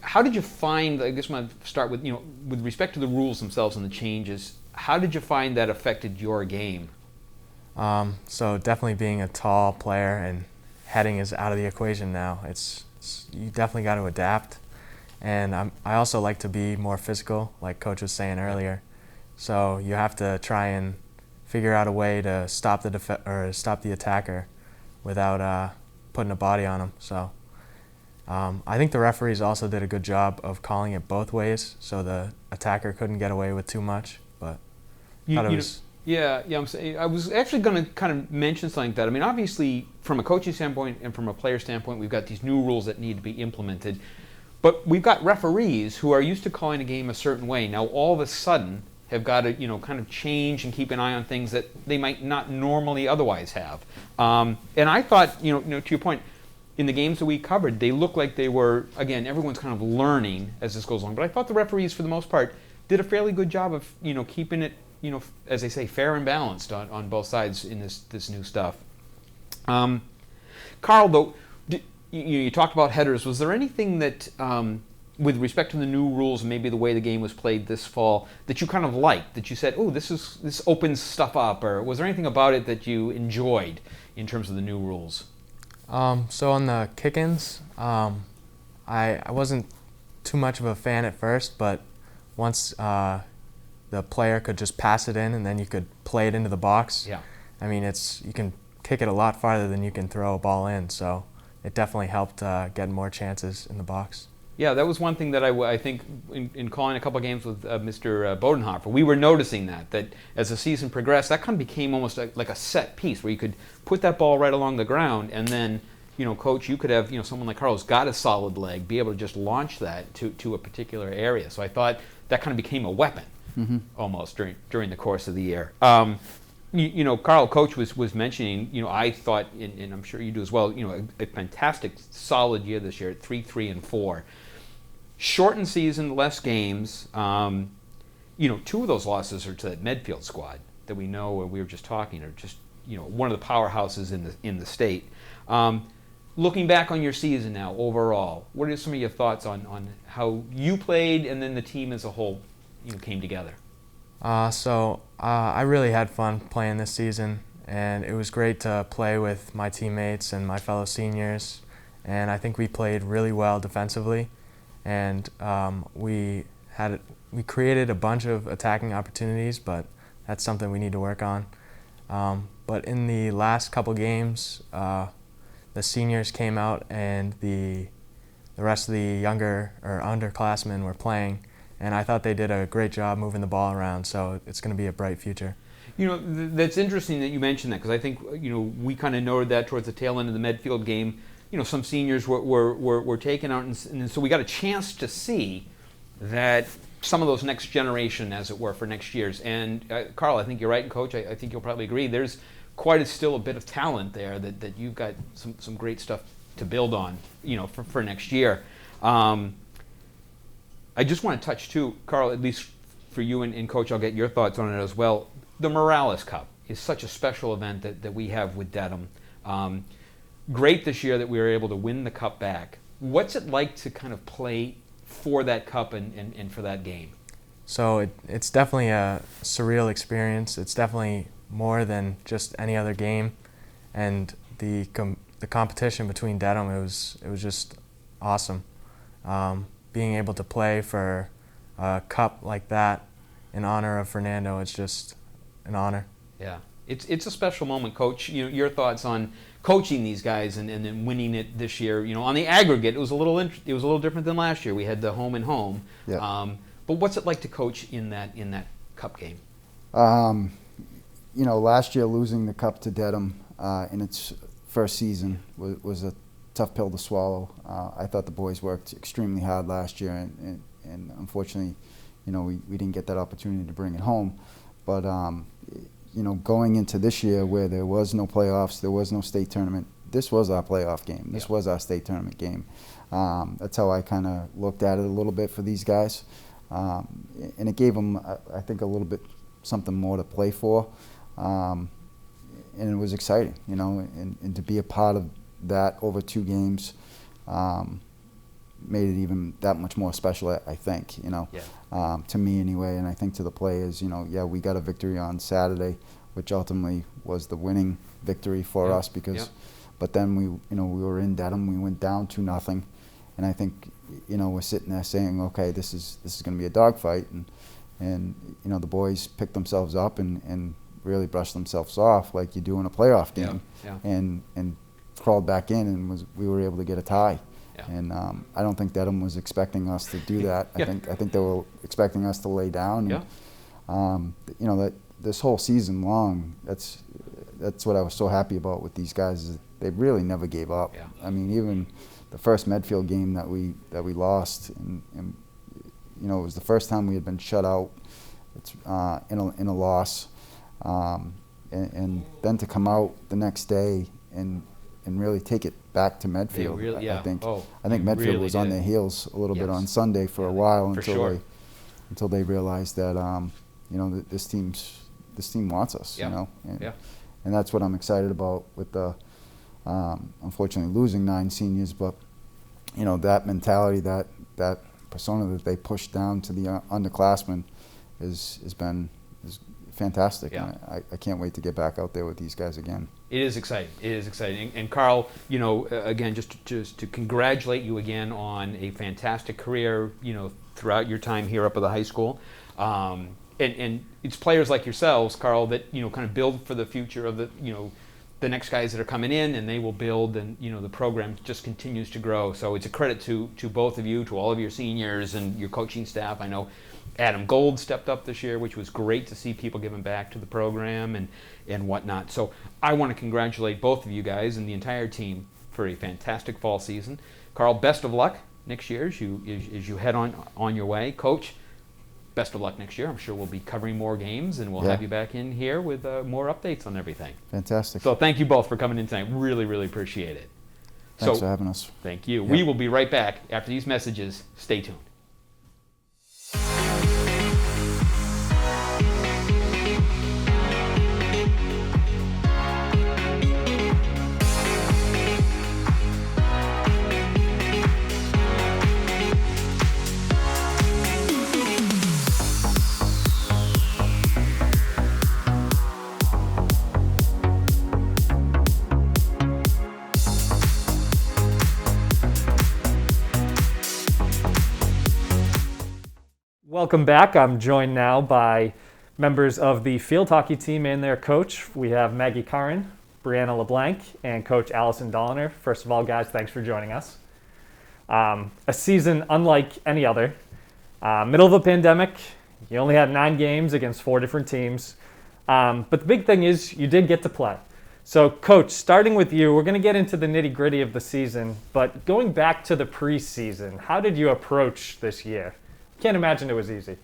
How did you find, I guess I'm going to start with, you know, with respect to the rules themselves and the changes, how did you find that affected your game? So definitely being a tall player and heading is out of the equation now. You definitely got to adapt. And I also like to be more physical, like Coach was saying earlier. So you have to try and figure out a way to stop the attacker without putting a body on him. So I think the referees also did a good job of calling it both ways, so the attacker couldn't get away with too much. But I'm saying, I was actually going to kind of mention something like that. I mean, obviously, from a coaching standpoint and from a player standpoint, we've got these new rules that need to be implemented. But we've got referees who are used to calling a game a certain way. Now, all of a sudden, have got to, you know, kind of change and keep an eye on things that they might not normally otherwise have. And I thought, you know, to your point, in the games that we covered, they looked like they were, again, everyone's kind of learning as this goes along. But I thought the referees, for the most part, did a fairly good job of, you know, keeping it, you know, as they say, fair and balanced on both sides in this new stuff. Carl, though, you talked about headers. Was there anything that, with respect to the new rules and maybe the way the game was played this fall, that you kind of liked, that you said, oh, this opens stuff up, or was there anything about it that you enjoyed in terms of the new rules? So on the kick-ins, I wasn't too much of a fan at first, but once the player could just pass it in and then you could play it into the box. Yeah. I mean, you can kick it a lot farther than you can throw a ball in, so it definitely helped get more chances in the box. Yeah, that was one thing that I think in calling a couple of games with Mr. Bodenhofer, we were noticing that as the season progressed, that kind of became almost like a set piece where you could put that ball right along the ground, and then, you know, Coach, you could have, you know, someone like Carl's got a solid leg, be able to just launch that to a particular area. So I thought that kind of became a weapon almost during the course of the year. You know, Carl, Coach was mentioning, you know, I thought, and I'm sure you do as well, you know, a fantastic, solid year this year at 3-3-4. Shortened season, less games. You know, 2 of those losses are to that Medfield squad that we know, or we were just talking, are just, you know, one of the powerhouses in the state. Looking back on your season now, overall, what are some of your thoughts on how you played and then the team as a whole, you know, came together? I really had fun playing this season, and it was great to play with my teammates and my fellow seniors. And I think we played really well defensively, and we created a bunch of attacking opportunities, but that's something we need to work on. But in the last couple games, the seniors came out and the rest of the younger or underclassmen were playing, and I thought they did a great job moving the ball around, so it's going to be a bright future. You know, that's interesting that you mentioned that, because I think, you know, we kind of noted that towards the tail end of the Medfield game. You know, some seniors were taken out, and so we got a chance to see that some of those next generation, as it were, for next year's. And Carl, I think you're right, and Coach, I think you'll probably agree, there's still a bit of talent there that you've got some great stuff to build on, you know, for next year. I just want to touch too, Carl, at least for you and Coach, I'll get your thoughts on it as well. The Morales Cup is such a special event that we have with Dedham. Great this year that we were able to win the cup back. What's it like to kind of play for that cup and for that game? So it's definitely a surreal experience. It's definitely more than just any other game, and the competition between Dedham, it was just awesome. Being able to play for a cup like that in honor of Fernando, it's just an honor. Yeah, it's a special moment, Coach. You know, your thoughts on coaching these guys and then winning it this year. You know, on the aggregate, it was a little different than last year. We had the home and home. Yeah. But what's it like to coach in that cup game? You know, last year losing the cup to Dedham in its first season was a tough pill to swallow. I thought the boys worked extremely hard last year, and unfortunately, you know, we didn't get that opportunity to bring it home. But you know, going into this year where there was no playoffs, there was no state tournament, this was our playoff game. This was our state tournament game. That's how I kind of looked at it a little bit for these guys. And it gave them, I think, a little bit something more to play for. And it was exciting, you know, and to be a part of that over 2 games made it even that much more special, I think, you know, to me anyway, and I think to the players. You know, yeah, we got a victory on Saturday, which ultimately was the winning victory for us, because, but then we were in Dedham, we went down 2-0, and I think, you know, we're sitting there saying, okay, this is going to be a dogfight, and you know, the boys picked themselves up and really brushed themselves off like you do in a playoff game, and crawled back in, and we were able to get a tie. And I don't think Dedham was expecting us to do that. I think they were expecting us to lay down. And, you know, that this whole season long, that's what I was so happy about with these guys, is they really never gave up. I mean, even the first Medfield game that we lost, and you know, it was the first time we had been shut out. It's in a loss, and then to come out the next day and really take it back to Medfield. I think Medfield really was on their heels a little bit on Sunday for a while until they realized that you know, that this team wants us. You know, and that's what I'm excited about with the unfortunately losing 9 seniors, but you know, that mentality, that persona that they pushed down to the underclassmen is fantastic. And I can't wait to get back out there with these guys again. It is exciting. It is exciting. And Carl, you know, again, just to congratulate you again on a fantastic career, you know, throughout your time here up at the high school. And it's players like yourselves, Carl, that, you know, kind of build for the future of the, you know, the next guys that are coming in, and they will build, and, you know, the program just continues to grow. So it's a credit to both of you, to all of your seniors and your coaching staff. I know Adam Gold stepped up this year, which was great to see people giving back to the program and whatnot. So I want to congratulate both of you guys and the entire team for a fantastic fall season. Carl, best of luck next year as you head on your way. Coach, best of luck next year. I'm sure we'll be covering more games, and we'll have you back in here with more updates on everything. Fantastic. So thank you both for coming in tonight. Really, really appreciate it. Thanks for having us. Thank you. We will be right back after these messages. Stay tuned. Welcome back. I'm joined now by members of the field hockey team and their coach. We have Maggie Curran, Brianna LeBlanc, and Coach Allison Dolliner. First of all, guys, thanks for joining us. A season unlike any other. Middle of a pandemic, you only had 9 games against 4 different teams. But the big thing is you did get to play. So, Coach, starting with you, we're going to get into the nitty-gritty of the season, but going back to the preseason, how did you approach this year? Can't imagine it was easy.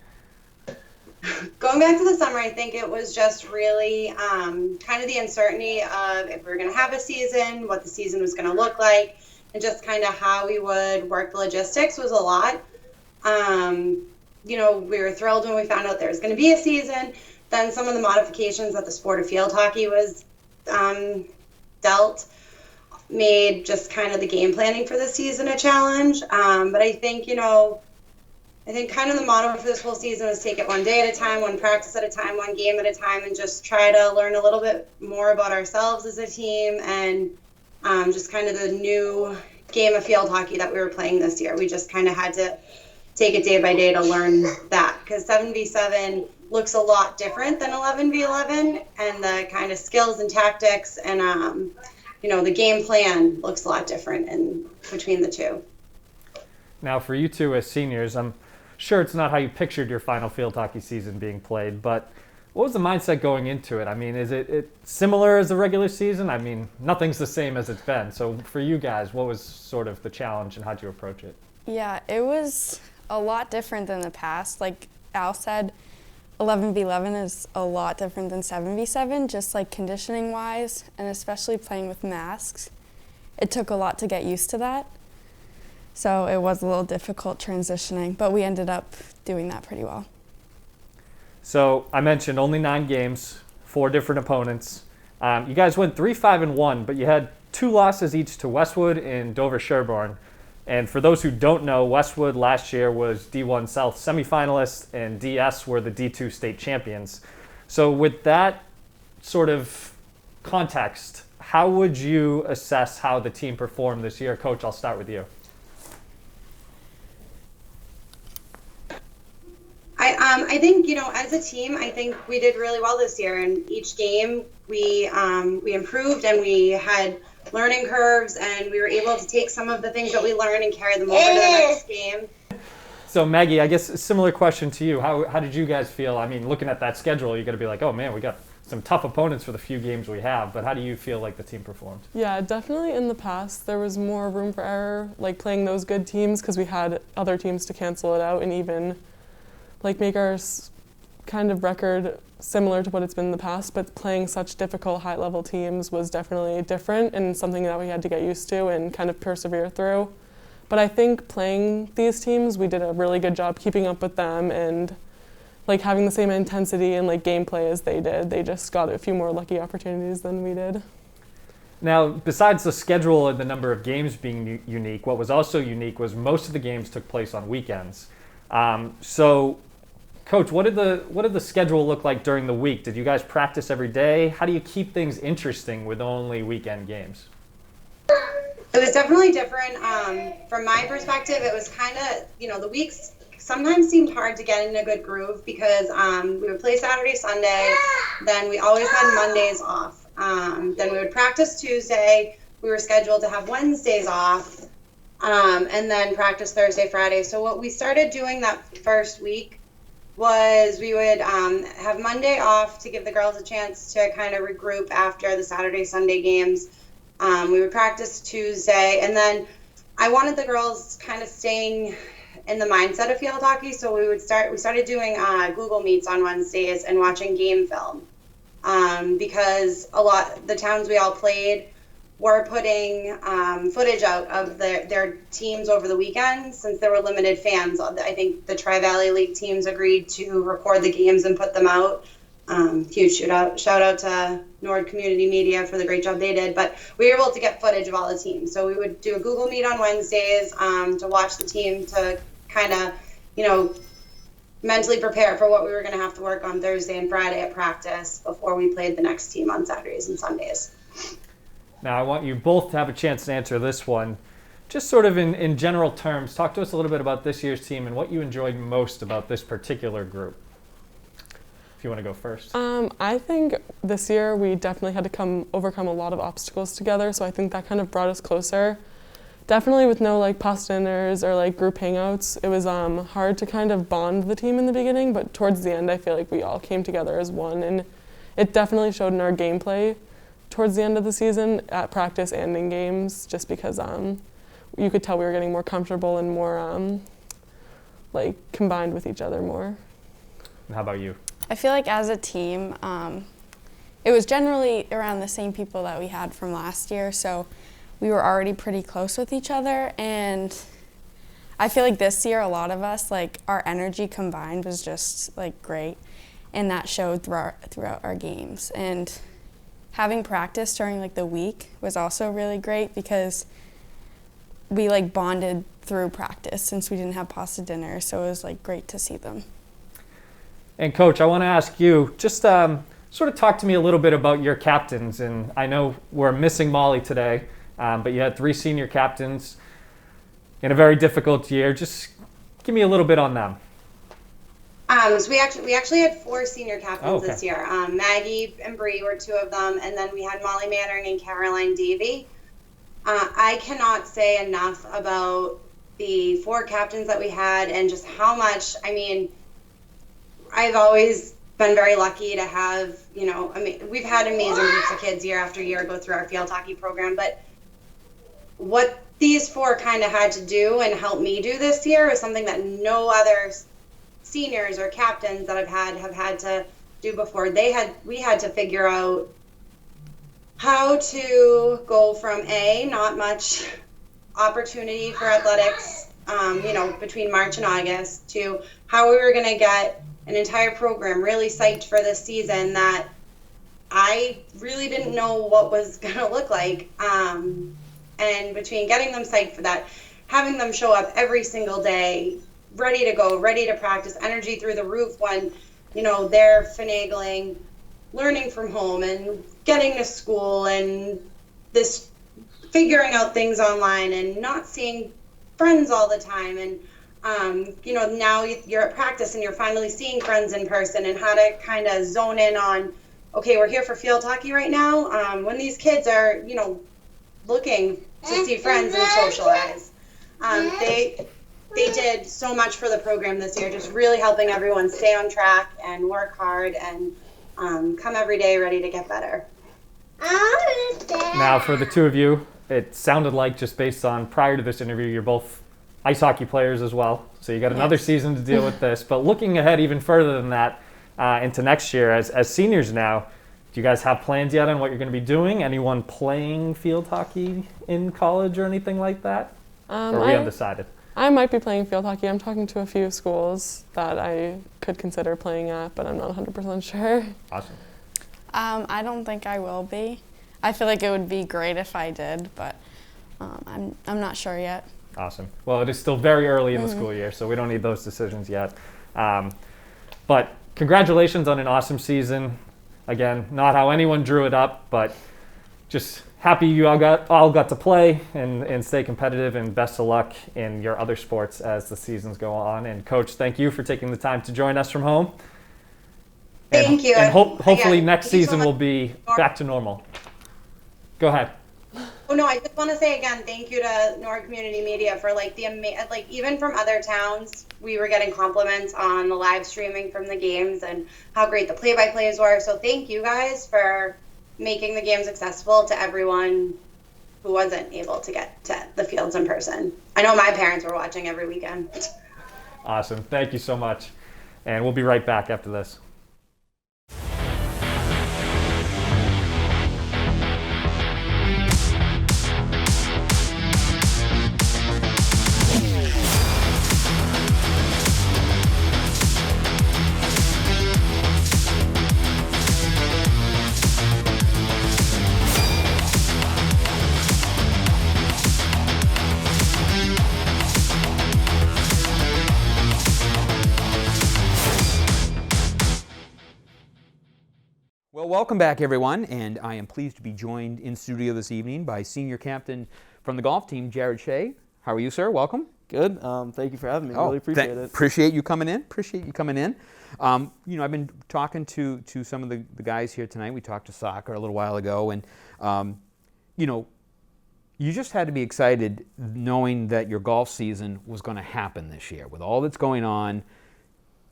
Going back to the summer, I think it was just really kind of the uncertainty of if we were going to have a season, what the season was going to look like, and just kind of how we would work the logistics was a lot. We were thrilled when we found out there was going to be a season. Then some of the modifications that the sport of field hockey was dealt made just kind of the game planning for the season a challenge. But I think, kind of the motto for this whole season was take it one day at a time, one practice at a time, one game at a time, and just try to learn a little bit more about ourselves as a team and just kind of the new game of field hockey that we were playing this year. We just kind of had to take it day by day to learn that, because 7v7 looks a lot different than 11v11, and the kind of skills and tactics and the game plan looks a lot different in between the two. Now, for you two as seniors, I'm sure it's not how you pictured your final field hockey season being played, but what was the mindset going into it? I mean, is it similar as the regular season? I mean, nothing's the same as it's been. So for you guys, what was sort of the challenge and how'd you approach it? Yeah, it was a lot different than the past. Like Al said, 11v11 is a lot different than 7v7, just like conditioning wise, and especially playing with masks. It took a lot to get used to that. So it was a little difficult transitioning, but we ended up doing that pretty well. So I mentioned only 9 games, 4 different opponents. You guys went 3-5-1, but you had 2 losses each to Westwood and Dover Sherborne. And for those who don't know, Westwood last year was D1 South semifinalists and DS were the D2 state champions. So with that sort of context, how would you assess how the team performed this year? Coach, I'll start with you. I think, as a team, I think we did really well this year. And each game we improved and we had learning curves, and we were able to take some of the things that we learned and carry them over to the next game. So Maggie, I guess a similar question to you. How did you guys feel? I mean, looking at that schedule, you're going to be like, oh man, we got some tough opponents for the few games we have, but how do you feel like the team performed? Yeah, definitely in the past there was more room for error, like playing those good teams, because we had other teams to cancel it out and even like make our kind of record similar to what it's been in the past, but playing such difficult high-level teams was definitely different and something that we had to get used to and kind of persevere through. But I think playing these teams, we did a really good job keeping up with them and like having the same intensity and like gameplay as they did. They just got a few more lucky opportunities than we did. Now, besides the schedule and the number of games being unique, what was also unique was most of the games took place on weekends. So, Coach, what did the schedule look like during the week? Did you guys practice every day? How do you keep things interesting with only weekend games? It was definitely different. From my perspective, it was kind of, the weeks sometimes seemed hard to get in a good groove because we would play Saturday, Sunday, then we always had Mondays off. Then we would practice Tuesday. We were scheduled to have Wednesdays off, and then practice Thursday, Friday. So what we started doing that first week was we would have Monday off to give the girls a chance to kind of regroup after the Saturday, Sunday games. We would practice Tuesday, and then I wanted the girls kind of staying in the mindset of field hockey, so we started doing Google Meets on Wednesdays and watching game film, because the towns we all played were putting footage out of their teams over the weekend. Since there were limited fans, I think the Tri-Valley League teams agreed to record the games and put them out. Huge shout out to Nord Community Media for the great job they did. But we were able to get footage of all the teams. So we would do a Google Meet on Wednesdays to watch the team to kind of, mentally prepare for what we were going to have to work on Thursday and Friday at practice before we played the next team on Saturdays and Sundays. Now, I want you both to have a chance to answer this one. just sort of in general terms, talk to us a little bit about this year's team and what you enjoyed most about this particular group. If you want to go first. I think this year we definitely had to overcome a lot of obstacles together, so I think that kind of brought us closer. Definitely with no like pasta dinners or like group hangouts, it was hard to kind of bond the team in the beginning, but towards the end I feel like we all came together as one, and it definitely showed in our gameplay towards the end of the season at practice and in games, just because you could tell we were getting more comfortable and more like combined with each other more. And how about you? I feel like as a team, it was generally around the same people that we had from last year, so we were already pretty close with each other, and I feel like this year a lot of us, like our energy combined was just like great, and that showed throughout our games. And having practice during like the week was also really great because we like bonded through practice since we didn't have pasta dinner, so it was like great to see them. And Coach, I want to ask you, just sort of talk to me a little bit about your captains. And I know we're missing Molly today, but you had 3 senior captains in a very difficult year. Just give me a little bit on them. So we actually had 4 senior captains this year. Maggie and Bree were 2 of them, and then we had Molly Mannering and Caroline Davey. I cannot say enough about the 4 captains that we had and just how much, I've always been very lucky to have, we've had amazing groups of kids year after year go through our field hockey program, but what these 4 kind of had to do and help me do this year is something that no other seniors or captains that have had to do before. We had to figure out how to go from not much opportunity for athletics, between March and August, to how we were going to get an entire program really psyched for this season that I really didn't know what was going to look like. And between getting them psyched for that, having them show up every single day, ready to go, ready to practice, energy through the roof when, they're finagling, learning from home and getting to school and this figuring out things online and not seeing friends all the time. And now you're at practice and you're finally seeing friends in person, and how to kind of zone in on, okay, we're here for field hockey right now. When these kids are, looking to see friends and socialize. They did so much for the program this year, just really helping everyone stay on track and work hard and come every day ready to get better. Now, for the 2 of you, it sounded like, just based on prior to this interview, you're both ice hockey players as well. So you got another season to deal with this. But looking ahead even further than that, into next year, as seniors now, do you guys have plans yet on what you're going to be doing? Anyone playing field hockey in college or anything like that? Or are we undecided? I might be playing field hockey. I'm talking to a few schools that I could consider playing at, but I'm not 100% sure. Awesome. I don't think I will be. I feel like it would be great if I did, but I'm not sure yet. Awesome. Well, it is still very early in the school year, so we don't need those decisions yet. But congratulations on an awesome season. Again, not how anyone drew it up, but just happy you all got to play and stay competitive, and best of luck in your other sports as the seasons go on. And Coach, thank you for taking the time to join us from home. Thank you. And hopefully next thank you so season much. will be back to normal. Go ahead. Oh no, I just want to say again, thank you to Nord Community Media for even from other towns, we were getting compliments on the live streaming from the games and how great the play-by-plays were. So thank you guys for making the games accessible to everyone who wasn't able to get to the fields in person. I know my parents were watching every weekend. Awesome. Thank you so much. And we'll be right back after this. Well, welcome back, everyone, and I am pleased to be joined in studio this evening by senior captain from the golf team, Jared Shea. How are you, sir? Welcome. Good. Thank you for having me. Really appreciate it. Appreciate you coming in. I've been talking to some of the guys here tonight. We talked to soccer a little while ago, and you just had to be excited knowing that your golf season was going to happen this year. With all that's going on,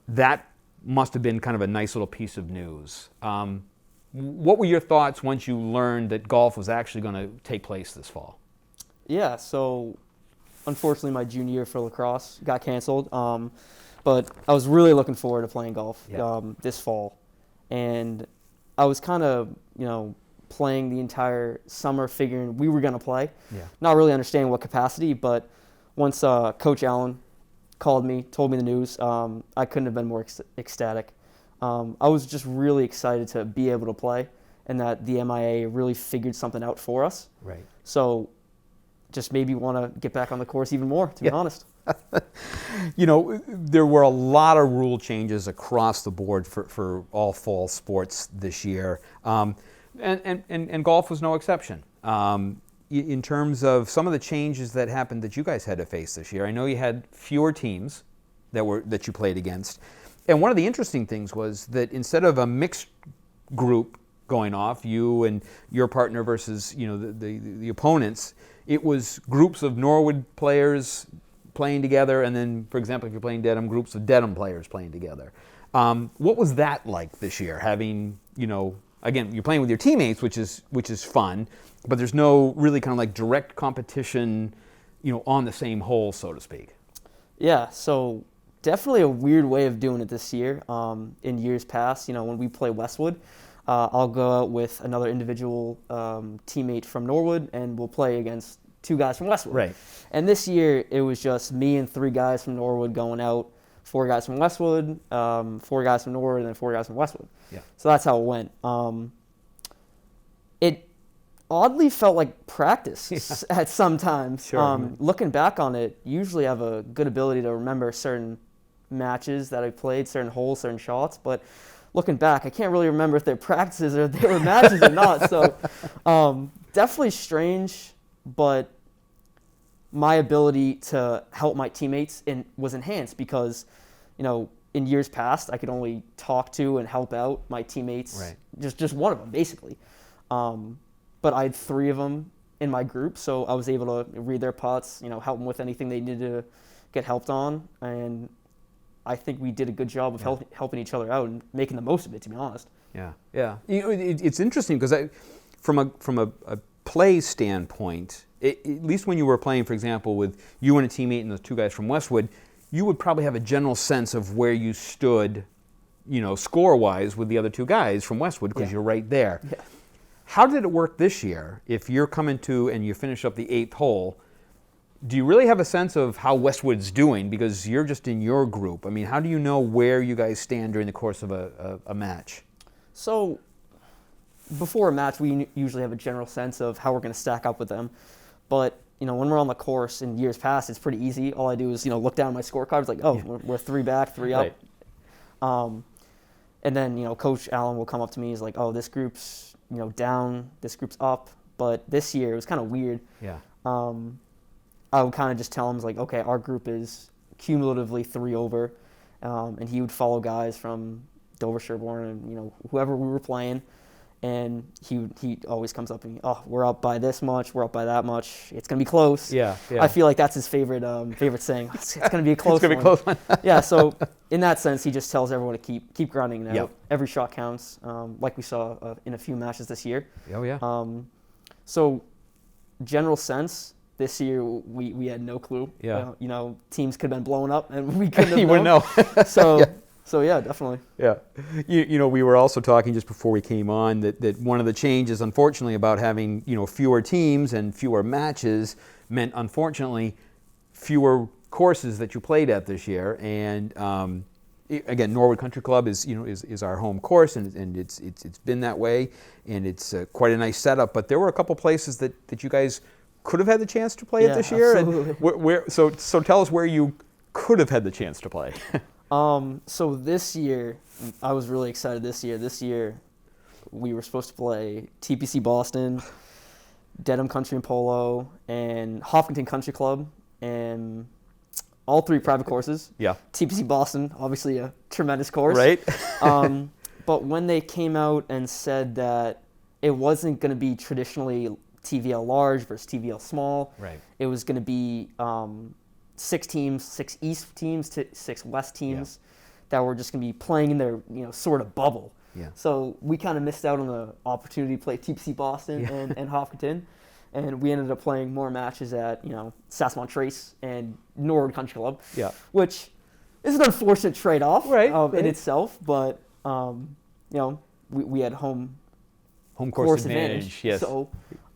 that must have been kind of a nice little piece of news. What were your thoughts once you learned that golf was actually going to take place this fall? Yeah, so unfortunately my junior year for lacrosse got canceled, but I was really looking forward to playing golf this fall. And I was kind of, playing the entire summer figuring we were going to play. Yeah. Not really understanding what capacity, but once Coach Allen called me, told me the news, I couldn't have been more ecstatic. I was just really excited to be able to play and that the MIA really figured something out for us. Right. So just made me want to get back on the course even more, to be honest. There were a lot of rule changes across the board for all fall sports this year, and golf was no exception. In terms of some of the changes that happened that you guys had to face this year, I know you had fewer teams that you played against, and one of the interesting things was that instead of a mixed group going off, you and your partner versus the opponents, it was groups of Norwood players playing together, and then, for example, if you're playing Dedham, groups of Dedham players playing together. What was that like this year? Having, again, you're playing with your teammates, which is fun, but there's no really kind of like direct competition, on the same hole, so to speak. Yeah, so definitely a weird way of doing it this year. In years past, when we play Westwood, I'll go out with another individual teammate from Norwood, and we'll play against 2 guys from Westwood. Right. And this year, it was just me and 3 guys from Norwood going out, 4 guys from Westwood, 4 guys from Norwood, and then 4 guys from Westwood. Yeah. So that's how it went. It oddly felt like practice at some times. Sure. Looking back on it, usually I have a good ability to remember certain matches that I played, certain holes, certain shots, but looking back, I can't really remember if they're practices or they were matches or not. So definitely strange, but my ability to help my teammates was enhanced because, in years past, I could only talk to and help out my teammates, right. just one of them, basically. But I had 3 of them in my group, so I was able to read their putts, help them with anything they needed to get helped on, and I think we did a good job of helping each other out and making the most of it, to be honest. Yeah. It's interesting because from a play standpoint, at least when you were playing, for example, with you and a teammate and the 2 guys from Westwood, you would probably have a general sense of where you stood, score-wise with the other 2 guys from Westwood because you're right there. Yeah. How did it work this year? If you're coming to and you finish up the 8th hole, do you really have a sense of how Westwood's doing because you're just in your group? I mean, how do you know where you guys stand during the course of a match? So before a match, we usually have a general sense of how we're going to stack up with them. But, when we're on the course in years past, it's pretty easy. All I do is, look down at my scorecard. It's like, we're 3 back, 3 up. Right. And then, Coach Allen will come up to me. He's like, oh, this group's, down, this group's up. But this year, it was kind of weird. Yeah. I would kind of just tell him, like, okay, our group is cumulatively 3 over. And he would follow guys from Dover, Sherborne, and, whoever we were playing. And he always comes up and, we're up by this much, we're up by that much. It's going to be close. Yeah. I feel like that's his favorite saying. It's going to be a close one. It's going to be a close one. Yeah, so in that sense, he just tells everyone to keep grinding now. Yep. Every shot counts, like we saw in a few matches this year. Oh, yeah. So general sense, this year we had no clue. Yeah. Teams could have been blown up and we couldn't have You wouldn't know. So yeah, definitely. Yeah. We were also talking just before we came on that one of the changes, unfortunately, about having, fewer teams and fewer matches meant, unfortunately, fewer courses that you played at this year. And again, Norwood Country Club is our home course, and it's been that way, and it's quite a nice setup. But there were a couple places that you guys could have had the chance to play it this year. Absolutely. And so tell us where you could have had the chance to play. So this year, I was really excited this year. This year, we were supposed to play TPC Boston, Dedham Country and Polo, and Hopkinton Country Club, and all 3 private courses. Yeah. TPC Boston, obviously a tremendous course. Right. But when they came out and said that it wasn't going to be traditionally TVL large versus TVL small, Right. it was going to be 6 teams, 6 East teams, 6 West teams that were just going to be playing in their sort of bubble. Yeah. So we kind of missed out on the opportunity to play TPC Boston and Hopkinton. And we ended up playing more matches at, Sassamon Trace and Norwood Country Club, which is an unfortunate trade-off in itself. But, we had home course advantage. Yes. So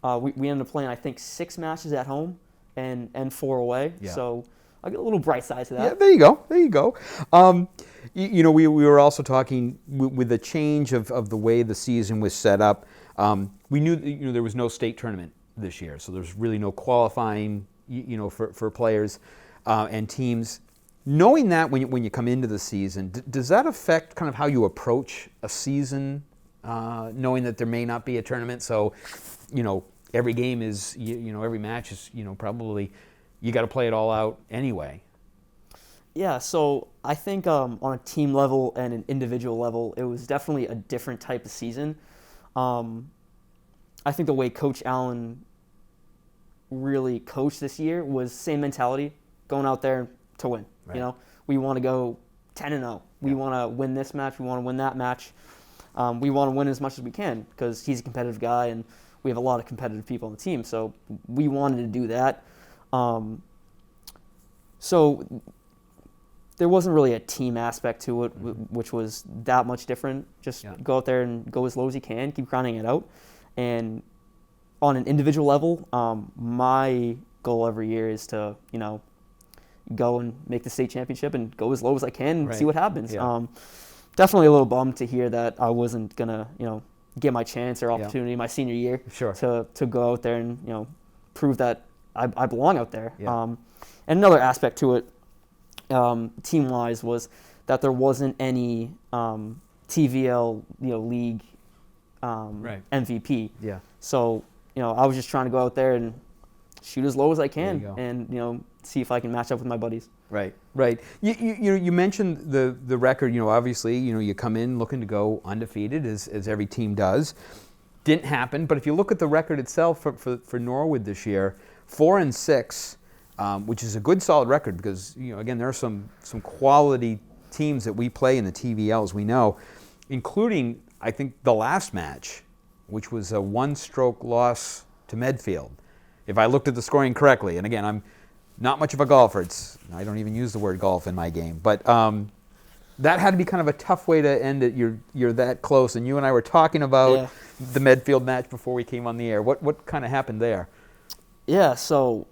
we ended up playing, I think, 6 matches at home and 4 away. Yeah. So I get a little bright side to that. Yeah, there you go. We were also talking with the change of the way the season was set up. We knew there was no state tournament this year, so there's really no qualifying, for players and teams. Knowing that when you come into the season, does that affect kind of how you approach a season, knowing that there may not be a tournament? So, every game is, every match is, probably you got to play it all out anyway. Yeah, so I think on a team level and an individual level, it was definitely a different type of season. I think the way Coach Allen really coached this year was same mentality, going out there to win. Right. We want to go 10-0. We want to win this match. We want to win that match. We want to win as much as we can because he's a competitive guy and we have a lot of competitive people on the team. So we wanted to do that. So there wasn't really a team aspect to it, which was that much different. Just go out there and go as low as you can, keep grinding it out. And on an individual level, my goal every year is to, go and make the state championship and go as low as I can and see what happens. Yeah. Definitely a little bummed to hear that I wasn't going to, get my chance or opportunity my senior year to go out there and, prove that I belong out there. Yeah. And another aspect to it, team-wise, was that there wasn't any TVL, league MVP. Yeah. So, I was just trying to go out there and shoot as low as I can There you go. and, see if I can match up with my buddies. Right. You mentioned the record. Obviously, you come in looking to go undefeated, as every team does. Didn't happen. But if you look at the record itself for Norwood this year, 4-6, which is a good solid record because again there are some quality teams that we play in the TVLs. We know, including I think the last match, which was a 1-stroke loss to Medfield, if I looked at the scoring correctly. And again, I'm not much of a golfer. I don't even use the word golf in my game. But that had to be kind of a tough way to end it. You're that close. And you and I were talking about the Medfield match before we came on the air. What kind of happened there? Yeah, so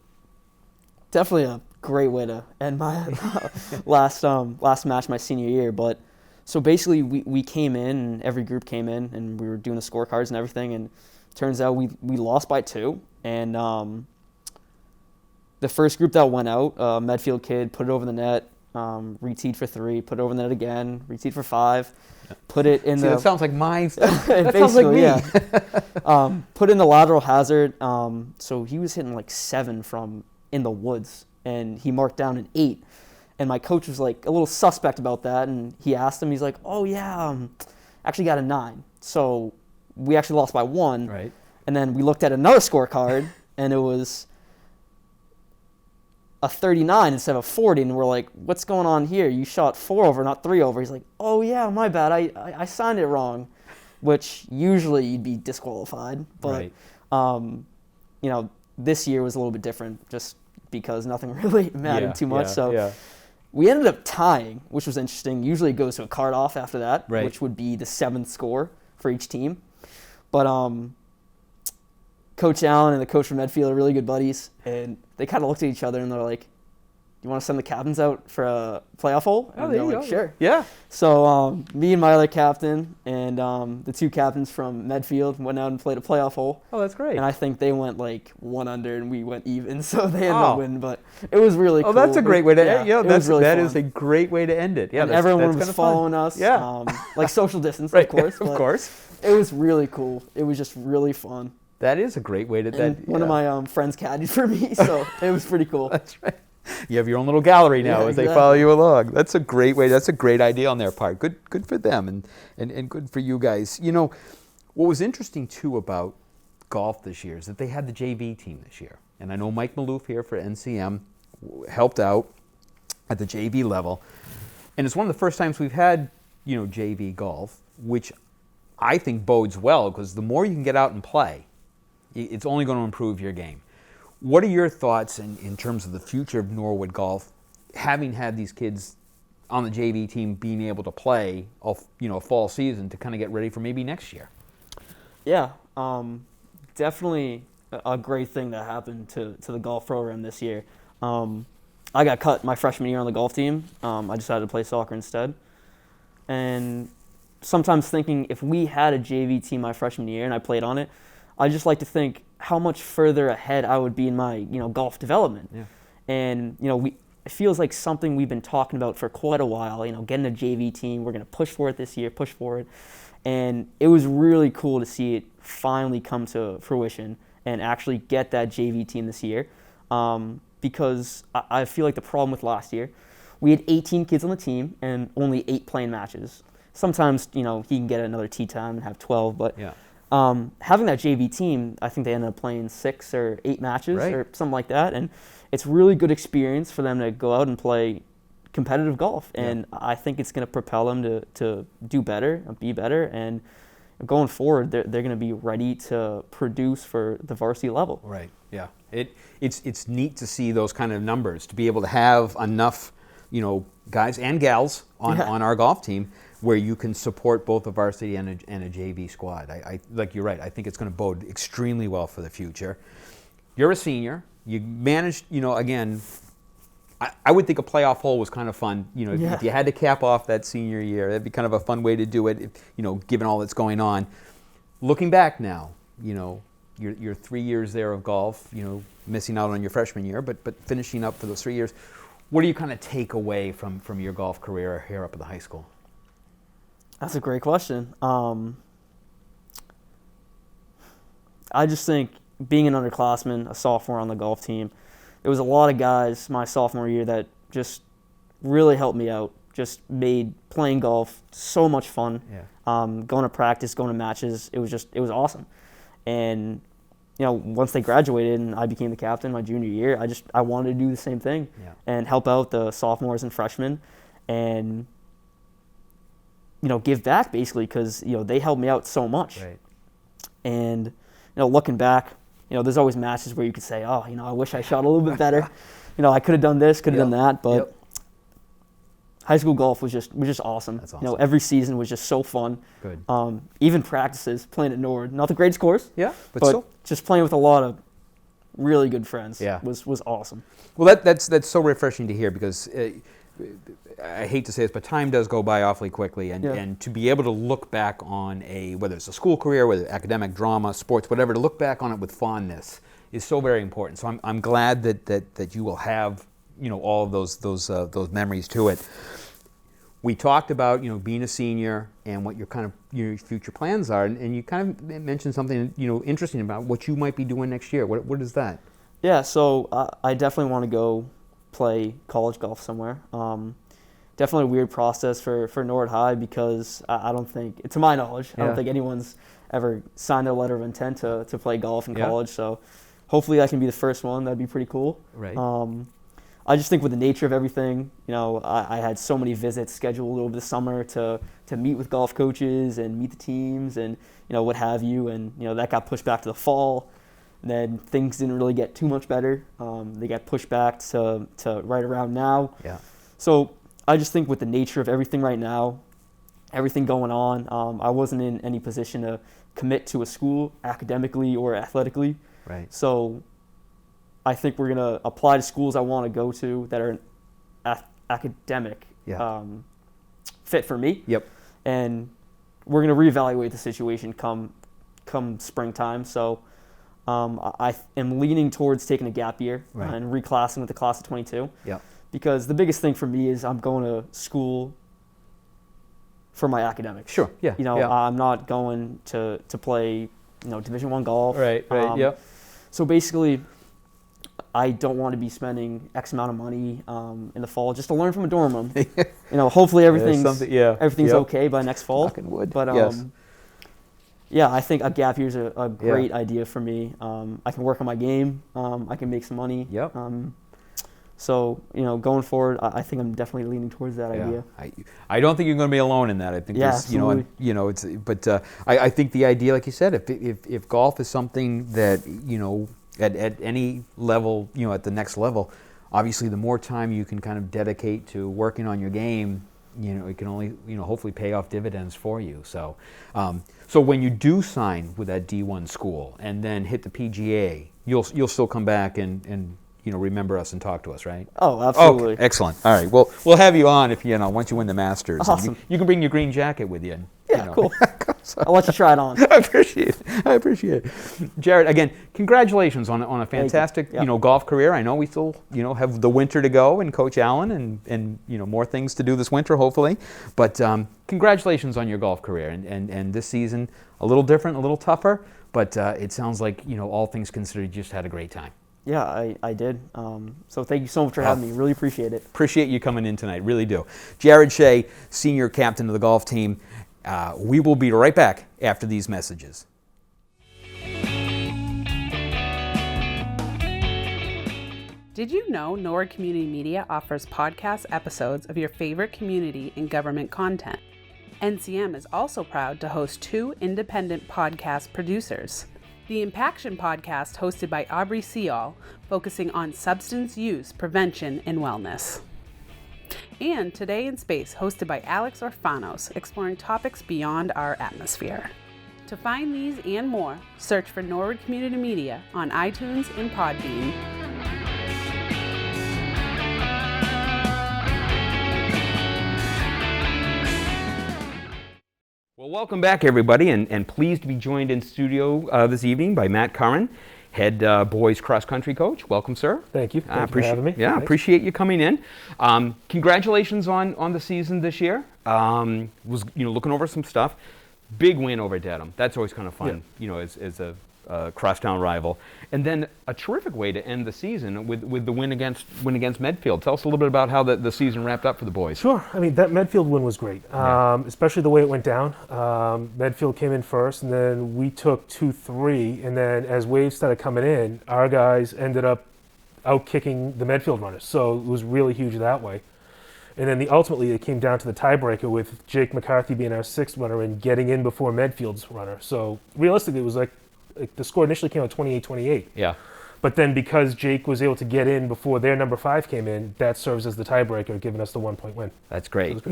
definitely a great way to end my last match my senior year. But so basically we came in, and every group came in, and we were doing the scorecards and everything. And it turns out we lost by 2. And the first group that went out, Medfield kid, put it over the net, reteed for 3, put it over the net again, reteed for 5, put it in that sounds like mine. That sounds like me. Yeah. Put in the lateral hazard. So he was hitting like 7 from in the woods, and he marked down an 8. And my coach was like a little suspect about that, and he asked him, he's like, "Oh yeah, actually got a 9." So we actually lost by 1. Right. And then we looked at another scorecard, and it was a 39 instead of 40, and we're like, what's going on here? You shot 4 over, not 3 over. He's like, oh yeah, my bad. I signed it wrong, which usually you'd be disqualified. But, this year was a little bit different just because nothing really mattered too much. We ended up tying, which was interesting. Usually it goes to a card off after that, which would be the 7th score for each team. But Coach Allen and the coach from Medfield are really good buddies, and they kind of looked at each other and they're like, "You want to send the captains out for a playoff hole?" And there you like, go. Sure. Yeah. So me and my other captain and the 2 captains from Medfield went out and played a playoff hole. Oh, that's great. And I think they went like 1 under and we went even, so they ended up winning. But it was really cool. Oh, that's a great way to end. Yeah, that is fun. a great way to end it. Yeah, and everyone was following us. Yeah. Like social distance, Right, of course. of course. It was really cool. It was just really fun. That is a great way to. And one of my friends caddied for me, so it was pretty cool. That's right. You have your own little gallery now as they follow you along. That's a great way. That's a great idea on their part. Good for them and good for you guys. You know, what was interesting too about golf this year is that they had the JV team this year. And I know Mike Maloof here for NCM helped out at the JV level. And it's one of the first times we've had, you know, JV golf, which I think bodes well because the more you can get out and play, it's only going to improve your game. What are your thoughts in terms of the future of Norwood golf, having had these kids on the JV team being able to play, you know, a fall season to kind of get ready for maybe next year? Yeah, definitely a great thing that happened to the golf program this year. I got cut my freshman year on the golf team. I decided to play soccer instead. And sometimes thinking if we had a JV team my freshman year and I played on it, I just like to think how much further ahead I would be in my, you know, golf development. Yeah. And, you know, it feels like something we've been talking about for quite a while, you know, getting a JV team. We're going to push for it this year, push for it. And it was really cool to see it finally come to fruition and actually get that JV team this year. Because I feel like the problem with last year, we had 18 kids on the team and only 8 playing matches. Sometimes, you know, he can get another tee time and have 12, but yeah. Having that JV team, I think they ended up playing 6 or 8 matches Right. or something like that. And it's really good experience for them to go out and play competitive golf. And I think it's going to propel them to do better, be better. And going forward, they're going to be ready to produce for the varsity level. Right, yeah. It's neat to see those kind of numbers, to be able to have enough, you know, guys and gals on our golf team where you can support both a varsity and a JV squad. I like you're right. I think it's going to bode extremely well for the future. You're a senior. You managed, you know, again, I would think a playoff hole was kind of fun. You know, if you had to cap off that senior year, that'd be kind of a fun way to do it, you know, given all that's going on. Looking back now, you know, your 3 years there of golf, you know, missing out on your freshman year, but finishing up for those 3 years, what do you kind of take away from your golf career here up at the high school? That's a great question. I just think being an underclassman, a sophomore on the golf team, there was a lot of guys my sophomore year that just really helped me out, just made playing golf so much fun. Yeah. Going to practice, going to matches, it was awesome. And, you know, once they graduated and I became the captain my junior year, I wanted to do the same thing and help out the sophomores and freshmen and, you know, give back basically because, you know, they helped me out so much. Right. And, you know, looking back, you know, there's always matches where you could say, oh, you know, I wish I shot a little bit better. You know, I could have done this, could have done that, but high school golf was just awesome. That's awesome. You know, every season was just so fun. Good. Even practices, playing at Nord, not the greatest course. Yeah, but but still. just playing with a lot of really good friends. Yeah. was awesome. Well, that's so refreshing to hear because I hate to say this, but time does go by awfully quickly, and to be able to look back on whether it's a school career, whether academic, drama, sports, whatever, to look back on it with fondness is so very important. So I'm glad that you will have, you know, all of those memories to it. We talked about, you know, being a senior and what your kind of your future plans are, and you kind of mentioned something, you know, interesting about what you might be doing next year. What is that? Yeah, so I definitely want to go play college golf somewhere. Definitely a weird process for Nord High because I don't think, to my knowledge, I don't think anyone's ever signed a letter of intent to play golf in college. So hopefully I can be the first one. That'd be pretty cool. Right. I just think with the nature of everything, you know, I had so many visits scheduled over the summer to meet with golf coaches and meet the teams and, you know, what have you. And, you know, that got pushed back to the fall. And then things didn't really get too much better. They got pushed back to right around now. Yeah. So I just think with the nature of everything right now, everything going on, I wasn't in any position to commit to a school academically or athletically. Right. So I think we're going to apply to schools I want to go to that are an academic fit for me. Yep. And we're going to reevaluate the situation come springtime. So I am leaning towards taking a gap year and reclassing with the class of 22. Yeah. Because the biggest thing for me is I'm going to school for my academics. Sure. Yeah. You know, I'm not going to play Division I golf. Right. Yep. So basically, I don't want to be spending X amount of money in the fall just to learn from a dorm room. Hopefully everything's okay by next fall. Knocking wood. But yes. yeah, I think a gap year is a great idea for me. I can work on my game. I can make some money. Yep. So going forward, I think I'm definitely leaning towards that idea. I don't think you're going to be alone in that. I think absolutely. it's but I think the idea, like you said, if golf is something that at any level, at the next level, obviously the more time you can kind of dedicate to working on your game, it can only hopefully pay off dividends for you. So so when you do sign with that D1 school and then hit the PGA, you'll still come back and remember us and talk to us, right? Oh, absolutely. Okay, excellent. All right. Well, we'll have you on if once you win the Masters. Awesome. You can bring your green jacket with you. Cool. I'll let you try it on. I appreciate it. Jared, again, congratulations on a fantastic golf career. I know we still have the winter to go and Coach Allen and more things to do this winter hopefully. But congratulations on your golf career and this season a little different, a little tougher. But it sounds like all things considered, you just had a great time. Yeah, I did. So thank you so much for having me. Really appreciate it. Appreciate you coming in tonight. Really do. Jared Shea, senior captain of the golf team. We will be right back after these messages. Did you know Nord Community Media offers podcast episodes of your favorite community and government content? NCM is also proud to host 2 independent podcast producers. The Impaction podcast, hosted by Aubrey Seall, focusing on substance use prevention and wellness. And Today in Space, hosted by Alex Orfanos, exploring topics beyond our atmosphere. To find these and more, search for Norwood Community Media on iTunes and Podbean. Well, welcome back, everybody, and pleased to be joined in studio this evening by Matt Curran, head boys cross-country coach. Welcome, sir. Thank you. Thanks for having me. Yeah, Thanks. Appreciate you coming in. Congratulations on the season this year. Was looking over some stuff. Big win over Dedham. That's always kind of fun, as a crosstown rival. And then a terrific way to end the season with the win against Medfield. Tell us a little bit about how the season wrapped up for the boys. Sure. I mean, that Medfield win was great, especially the way it went down. Medfield came in first, and then we took 2-3. And then as waves started coming in, our guys ended up out-kicking the Medfield runners. So it was really huge that way. And then ultimately it came down to the tiebreaker with Jake McCarthy being our 6th runner and getting in before Medfield's runner. So realistically, it was like the score initially came out 28-28. Yeah. But then because Jake was able to get in before their number 5 came in, that serves as the tiebreaker, giving us the 1-point win. That's great.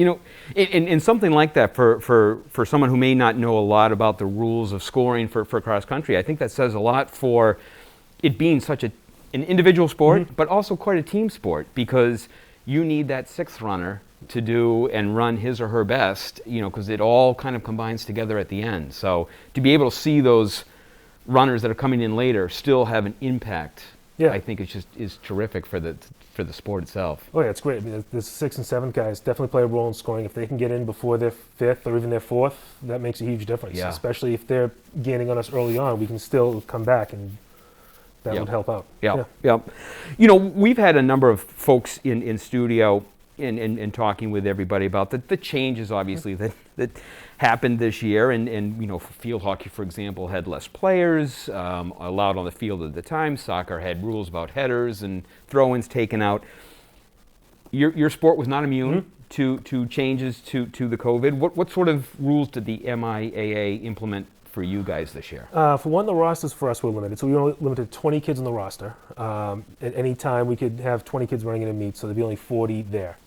In something like that, for someone who may not know a lot about the rules of scoring for cross country, I think that says a lot for it being such an individual sport, but also quite a team sport, because you need that 6th runner to do and run his or her best, because it all kind of combines together at the end. So to be able to see those runners that are coming in later still have an impact, I think is terrific for the sport itself. Oh yeah, it's great. I mean, the 6th and 7th guys definitely play a role in scoring. If they can get in before their 5th or even their 4th, that makes a huge difference. Yeah. Especially if they're gaining on us early on, we can still come back, and that would help out. Yeah. We've had a number of folks in studio and talking with everybody about the changes, obviously, that happened this year. And field hockey, for example, had less players allowed on the field at the time. Soccer had rules about headers and throw-ins taken out. Your sport was not immune to changes to the COVID. What sort of rules did the MIAA implement for you guys this year? For one, the rosters for us were limited. So we only limited 20 kids on the roster. At any time, we could have 20 kids running in a meet, so there'd be only 40 there.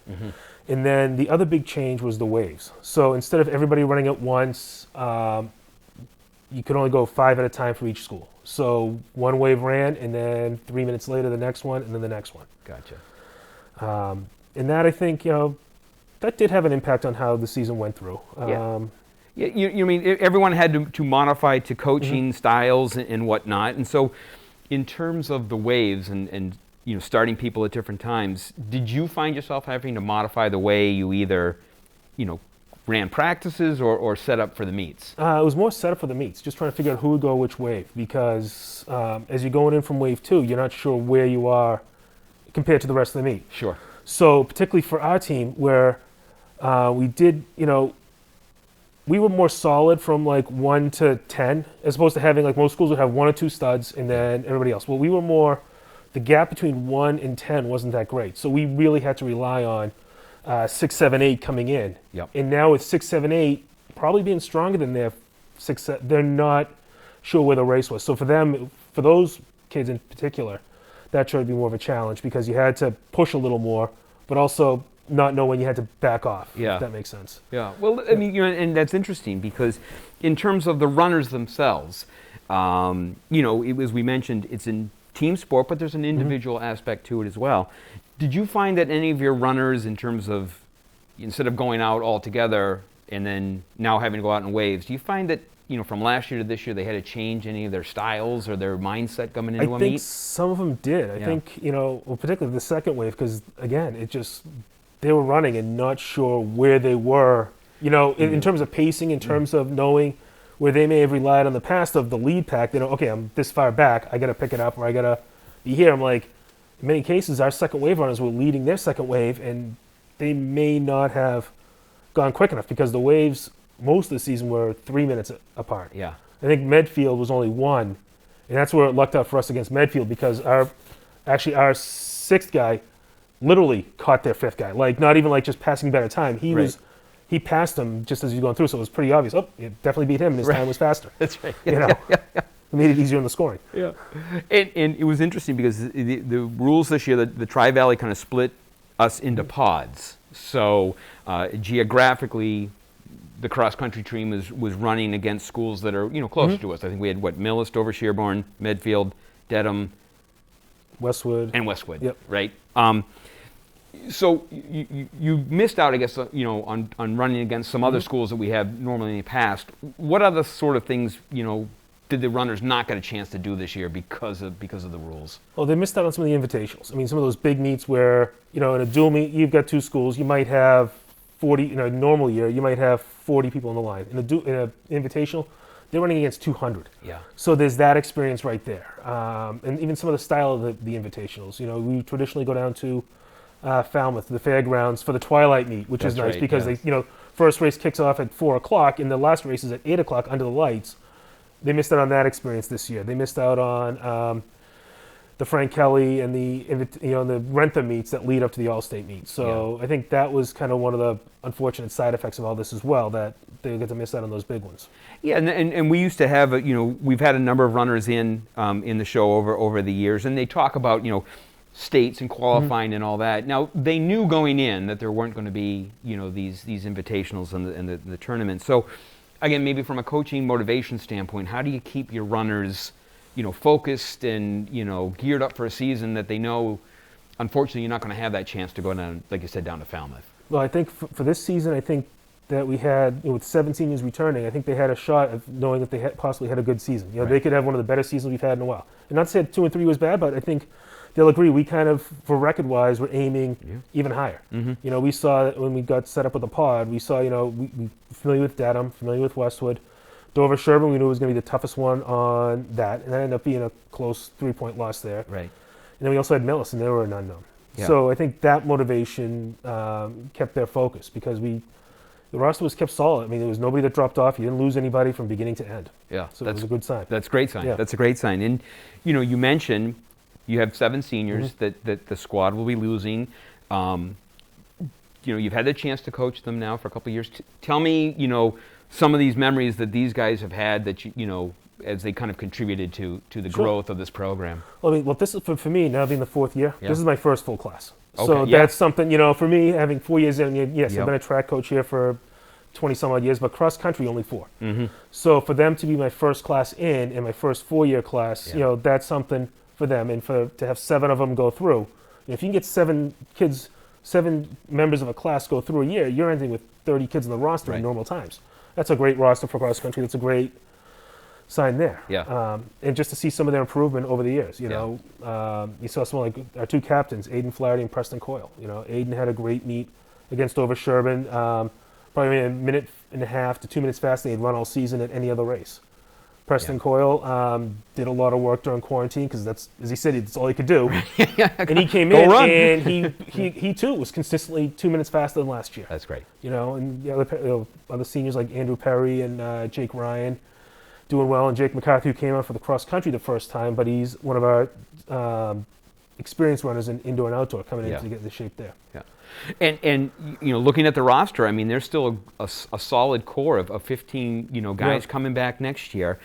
And then the other big change was the waves. So instead of everybody running at once, you could only go 5 at a time for each school. So one wave ran, and then 3 minutes later, the next one, and then the next one. Gotcha. And that, I think, that did have an impact on how the season went through. You mean everyone had to modify to coaching styles and whatnot, and so in terms of the waves and starting people at different times, did you find yourself having to modify the way you either ran practices or set up for the meets? It was more set up for the meets, just trying to figure out who would go which wave, because as you're going in from wave 2, you're not sure where you are compared to the rest of the meet. Sure. So particularly for our team, where we did, we were more solid from like 1 to 10, as opposed to having, like most schools would have 1 or 2 studs and then everybody else. Well, we were more, the gap between 1 and 10 wasn't that great. So we really had to rely on 6, 7, 8 coming in. Yep. And now with 6, 7, 8 probably being stronger than their 6, they're not sure where the race was. So for them, for those kids in particular, that should be more of a challenge, because you had to push a little more, but also not know when you had to back off. Yeah. If that makes sense. Yeah. Well, I mean, and that's interesting, because in terms of the runners themselves, as we mentioned, it's in team sport, but there's an individual aspect to it as well. Did you find that any of your runners, in terms of, instead of going out all together and then now having to go out in waves, do you find that, from last year to this year, they had to change any of their styles or their mindset coming into a meet? I think some of them did. I think, particularly the second wave, because again, they were running and not sure where they were, in terms of pacing, in terms of knowing where they may have relied on the past of the lead pack. They know, okay, I'm this far back, I got to pick it up, or I got to be here. I'm like, in many cases, our second wave runners were leading their second wave, and they may not have gone quick enough, because the waves most of the season were 3 minutes apart. Yeah. I think Medfield was only 1, and that's where it lucked out for us against Medfield, because our 6th guy literally caught their 5th guy, like not even like just passing better time. He passed him just as he was going through, so it was pretty obvious. Oh, it definitely beat him, and his time was faster. That's right. It made it easier in the scoring. Yeah. And it was interesting, because the rules this year, the Tri-Valley kind of split us into pods. So geographically, the cross-country team was running against schools that are, closer to us. I think we had, Millis, Dover, Sherborne, Medfield, Dedham, Westwood. And Westwood, yep. Right? So you missed out, I guess, on running against some other schools that we have normally in the past. What other sort of things, did the runners not get a chance to do this year because of the rules? Well, they missed out on some of the invitationals. I mean, some of those big meets where, in a dual meet, you've got 2 schools, you might have 40, in a normal year, you might have 40 people on the line. In an invitational, they're running against 200. Yeah. So there's that experience right there. And even some of the style of the invitationals. We traditionally go down to Falmouth, the fairgrounds, for the twilight meet, which is nice, because they, first race kicks off at 4 o'clock, and the last race is at 8 o'clock under the lights. They missed out on that experience this year. They missed out on the Frank Kelly and the Rentham meets that lead up to the All-State meet. So I think that was kind of one of the unfortunate side effects of all this as well, that they get to miss out on those big ones. Yeah, and we used to have, we've had a number of runners in the show over the years, and they talk about, states and qualifying and all that. Now, they knew going in that there weren't going to be, these invitationals and the tournaments. So, again, maybe from a coaching motivation standpoint, how do you keep your runners, focused and, geared up for a season that they know, unfortunately, you're not going to have that chance to go down, like you said, down to Falmouth? Well, I think for this season, I think that we had, with 7 seniors returning, I think they had a shot of knowing that they possibly had a good season. They could have one of the better seasons we've had in a while. And not to say 2 and 3 was bad, but I think they'll agree, we kind of, for record-wise, we're aiming even higher. We saw that when we got set up with the pod, we saw, we familiar with Dedham, familiar with Westwood. Dover Sherborne, we knew it was going to be the toughest one on that, and that ended up being a close 3-point loss there. Right. And then we also had Millis, and they were an unknown. Yeah. So I think that motivation kept their focus, because the roster was kept solid. I mean, there was nobody that dropped off. You didn't lose anybody from beginning to end. Yeah. So it was a good sign. That's a great sign. Yeah. That's a great sign. And, you mentioned you have 7 seniors that the squad will be losing. You've had the chance to coach them now for a couple of years. Tell me, some of these memories that these guys have had that, as they kind of contributed to the growth of this program. Well, this is for me, now being the 4th year, this is my first full class. Okay. So that's something, for me, having 4 years in, yes, I've been a track coach here for 20 some odd years, but cross country only 4. So for them to be my first class in my first 4-year class, that's something for them, and to have 7 of them go through. If you can get 7 members of a class go through a year, you're ending with 30 kids in the roster in normal times. That's a great roster for cross country. That's a great sign there. Yeah. And just to see some of their improvement over the years, you saw some like our 2 captains, Aiden Flaherty and Preston Coyle. Aiden had a great meet against Dover Sherborne. probably ran a minute and a half to 2 minutes faster than he'd run all season at any other race. Preston Coyle did a lot of work during quarantine because that's, as he said, that's all he could do. And he came in and he too was consistently 2 minutes faster than last year. That's great. You know, and the other seniors like Andrew Perry and Jake Ryan doing well, and Jake McCarthy, who came out for the cross country the first time, but he's one of our experienced runners in indoor and outdoor coming in to get the shape there. Yeah. And you know, looking at the roster, I mean, there's still a solid core of 15, you know, guys coming back next year.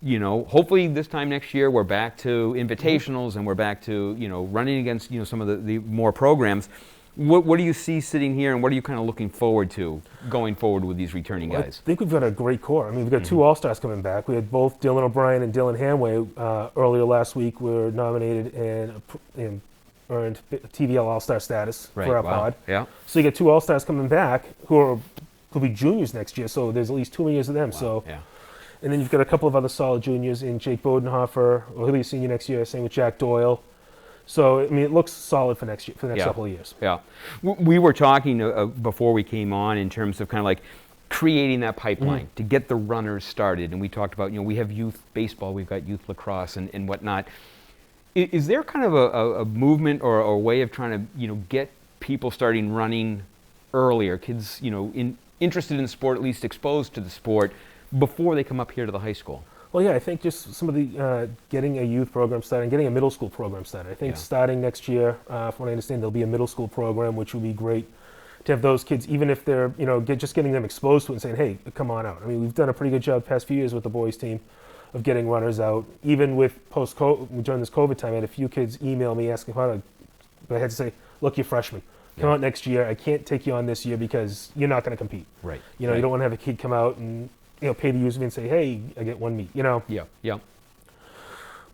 You know, hopefully this time next year we're back to invitationals and we're back to, you know, running against, you know, some of the more programs. What do you see sitting here, and what are you kind of looking forward to going forward with these returning guys? I think we've got a great core. I mean, we've got two All-Stars coming back. We had both Dylan O'Brien and Dylan Hanway earlier last week. Were nominated and earned TVL All-Star status for our pod. Yeah. So you get two All-Stars coming back who will be juniors next year. So there's at least 2 more years of them. Wow. So. Yeah. And then you've got a couple of other solid juniors in Jake Bodenhofer, or he'll be a senior next year, same with Jack Doyle. So, I mean, it looks solid for next year, for the next couple of years. Yeah. We were talking before we came on in terms of kind of like creating that pipeline to get the runners started. And we talked about, you know, we have youth baseball, we've got youth lacrosse and whatnot. Is there kind of a movement or a way of trying to, you know, get people starting running earlier, kids, you know, interested in the sport, at least exposed to the sport, before they come up here to the high school? Well, yeah, I think just some of the getting a youth program started and getting a middle school program started. I think starting next year, from what I understand, there'll be a middle school program, which will be great to have those kids, even if they're, you know, just getting them exposed to it and saying, hey, come on out. I mean, we've done a pretty good job the past few years with the boys team of getting runners out. Even with during this COVID time, I had a few kids email me asking how to, but I had to say, look, you're freshmen. Come out next year. I can't take you on this year because you're not going to compete. Right. You know, you don't want to have a kid come out and, you know, pay the user fee and say, hey, I get one meet, you know. Yeah, yeah.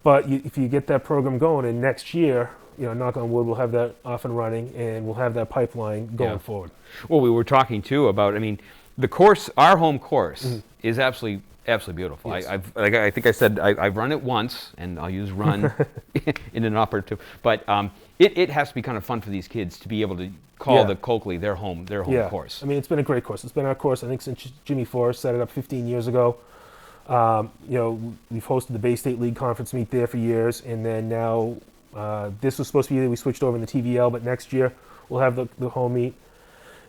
But if you get that program going, and next year, you know, knock on wood, we'll have that off and running, and we'll have that pipeline going forward. Well, we were talking too about, I mean, the course, our home course, is absolutely beautiful. Yes. I think I said I've run it once, and I'll use run in an operative, but it has to be kind of fun for these kids to be able to call the Coakley their home course. I mean, it's been a great course. It's been our course, I think, since Jimmy Forrest set it up 15 years ago. You know, we've hosted the Bay State League Conference meet there for years, and then now this was supposed to be, we switched over in the TVL, but next year we'll have the home meet.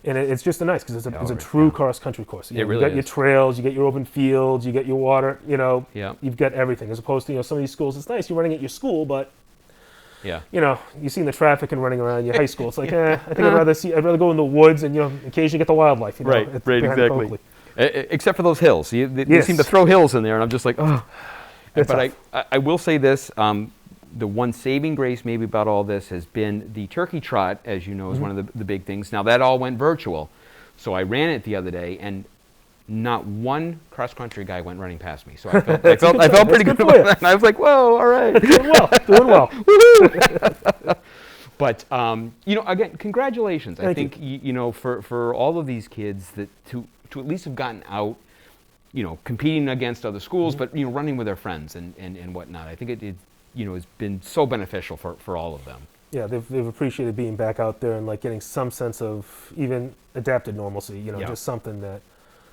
And it's just nice because it's a true cross-country course. You got your trails, you get your open fields, you get your water, you know, you've got everything. As opposed to, you know, some of these schools, it's nice, you're running at your school, but, you know, you've seen the traffic and running around your high school. It's like, I think I'd rather go in the woods and, you know, occasionally get the wildlife. You know, right, exactly. Except for those hills. They seem to throw hills in there, and I'm just like, oh. But I will say this. The one saving grace maybe about all this has been the turkey trot, as you know, is one of the big things. Now, that all went virtual. So I ran it the other day, and not one cross-country guy went running past me. So I felt pretty good about that. And I was like, whoa, all right. Doing well. But, you know, again, congratulations. I think, you know, for all of these kids that to at least have gotten out, you know, competing against other schools, but, you know, running with their friends and whatnot. I think it you know, has been so beneficial for all of them. Yeah, they've appreciated being back out there and like getting some sense of even adapted normalcy, you know, just something that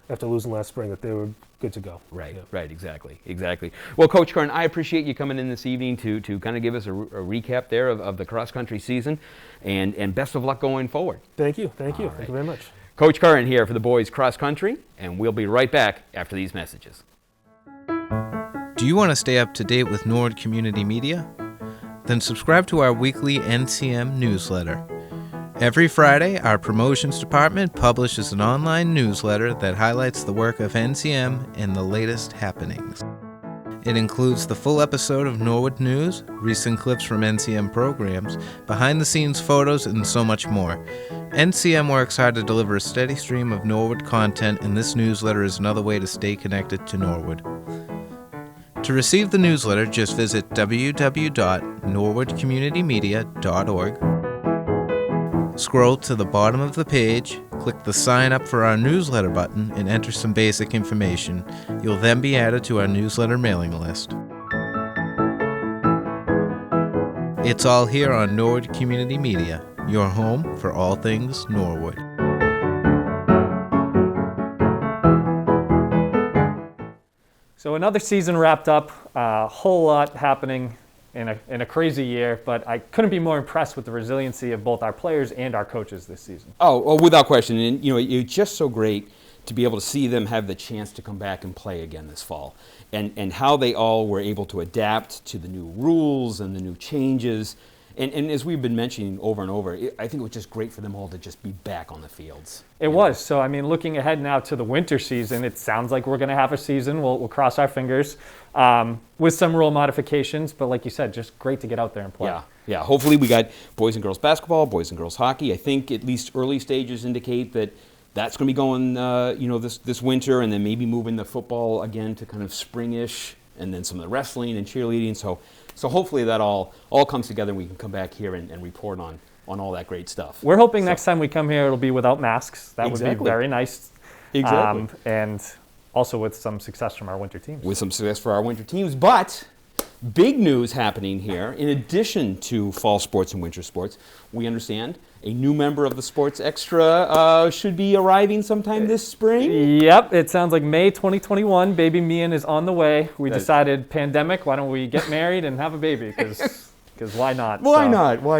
after losing last spring that they were good to go. Right, right, exactly. Well, Coach Curran, I appreciate you coming in this evening to kind of give us a recap there of the cross-country season, and best of luck going forward. Thank you. Thank you very much. Coach Curran here for the boys cross-country, and we'll be right back after these messages. Do you want to stay up to date with Nord Community Media? Then subscribe to our weekly NCM newsletter. Every Friday, our promotions department publishes an online newsletter that highlights the work of NCM and the latest happenings. It includes the full episode of Norwood News, recent clips from NCM programs, behind-the-scenes photos, and so much more. NCM works hard to deliver a steady stream of Norwood content, and this newsletter is another way to stay connected to Norwood. To receive the newsletter, just visit www.norwoodcommunitymedia.org. Scroll to the bottom of the page, click the Sign Up for Our Newsletter button, and enter some basic information. You'll then be added to our newsletter mailing list. It's all here on Norwood Community Media, your home for all things Norwood. So another season wrapped up, a whole lot happening in a crazy year, but I couldn't be more impressed with the resiliency of both our players and our coaches this season. Oh, well, without question. And, you know, it's just so great to be able to see them have the chance to come back and play again this fall. And how they all were able to adapt to the new rules and the new changes. And as we've been mentioning over and over, I think it was just great for them all to just be back on the fields. It was. So, I mean, looking ahead now to the winter season, it sounds like we're going to have a season. We'll cross our fingers with some rule modifications. But like you said, just great to get out there and play. Yeah. Hopefully we got boys and girls basketball, boys and girls hockey. I think at least early stages indicate that that's going to be going, this winter, and then maybe moving the football again to kind of springish, and then some of the wrestling and cheerleading. So hopefully that all comes together and we can come back here and report on all that great stuff. We're hoping next time we come here it'll be without masks. That would be very nice. Exactly. And also with some success from our winter teams. With some success for our winter teams. But big news happening here. In addition to fall sports and winter sports, we understand a new member of the Sports Extra should be arriving sometime this spring. Yep, it sounds like May 2021. Baby Mian is on the way. We decided pandemic, why don't we get married and have a baby? Because why not? Why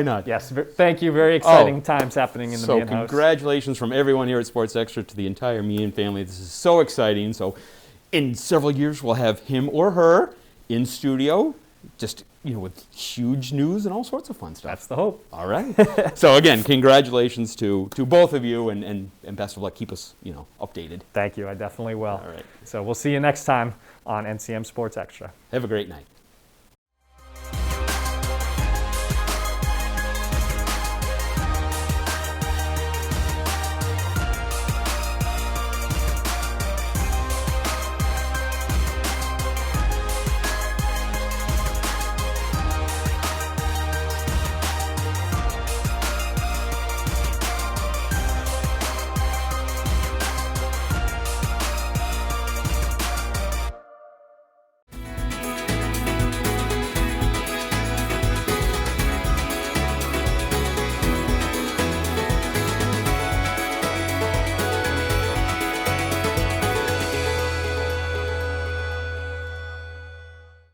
not? Yes, thank you. Very exciting times happening in the Mian house. So congratulations from everyone here at Sports Extra to the entire Mian family. This is so exciting. So in several years, we'll have him or her in studio, just with huge news and all sorts of fun stuff. That's the hope. All right. So again, congratulations to both of you, and best of luck. Keep us updated. Thank you. I definitely will. All right. So we'll see you next time on NCM Sports Extra. Have a great night.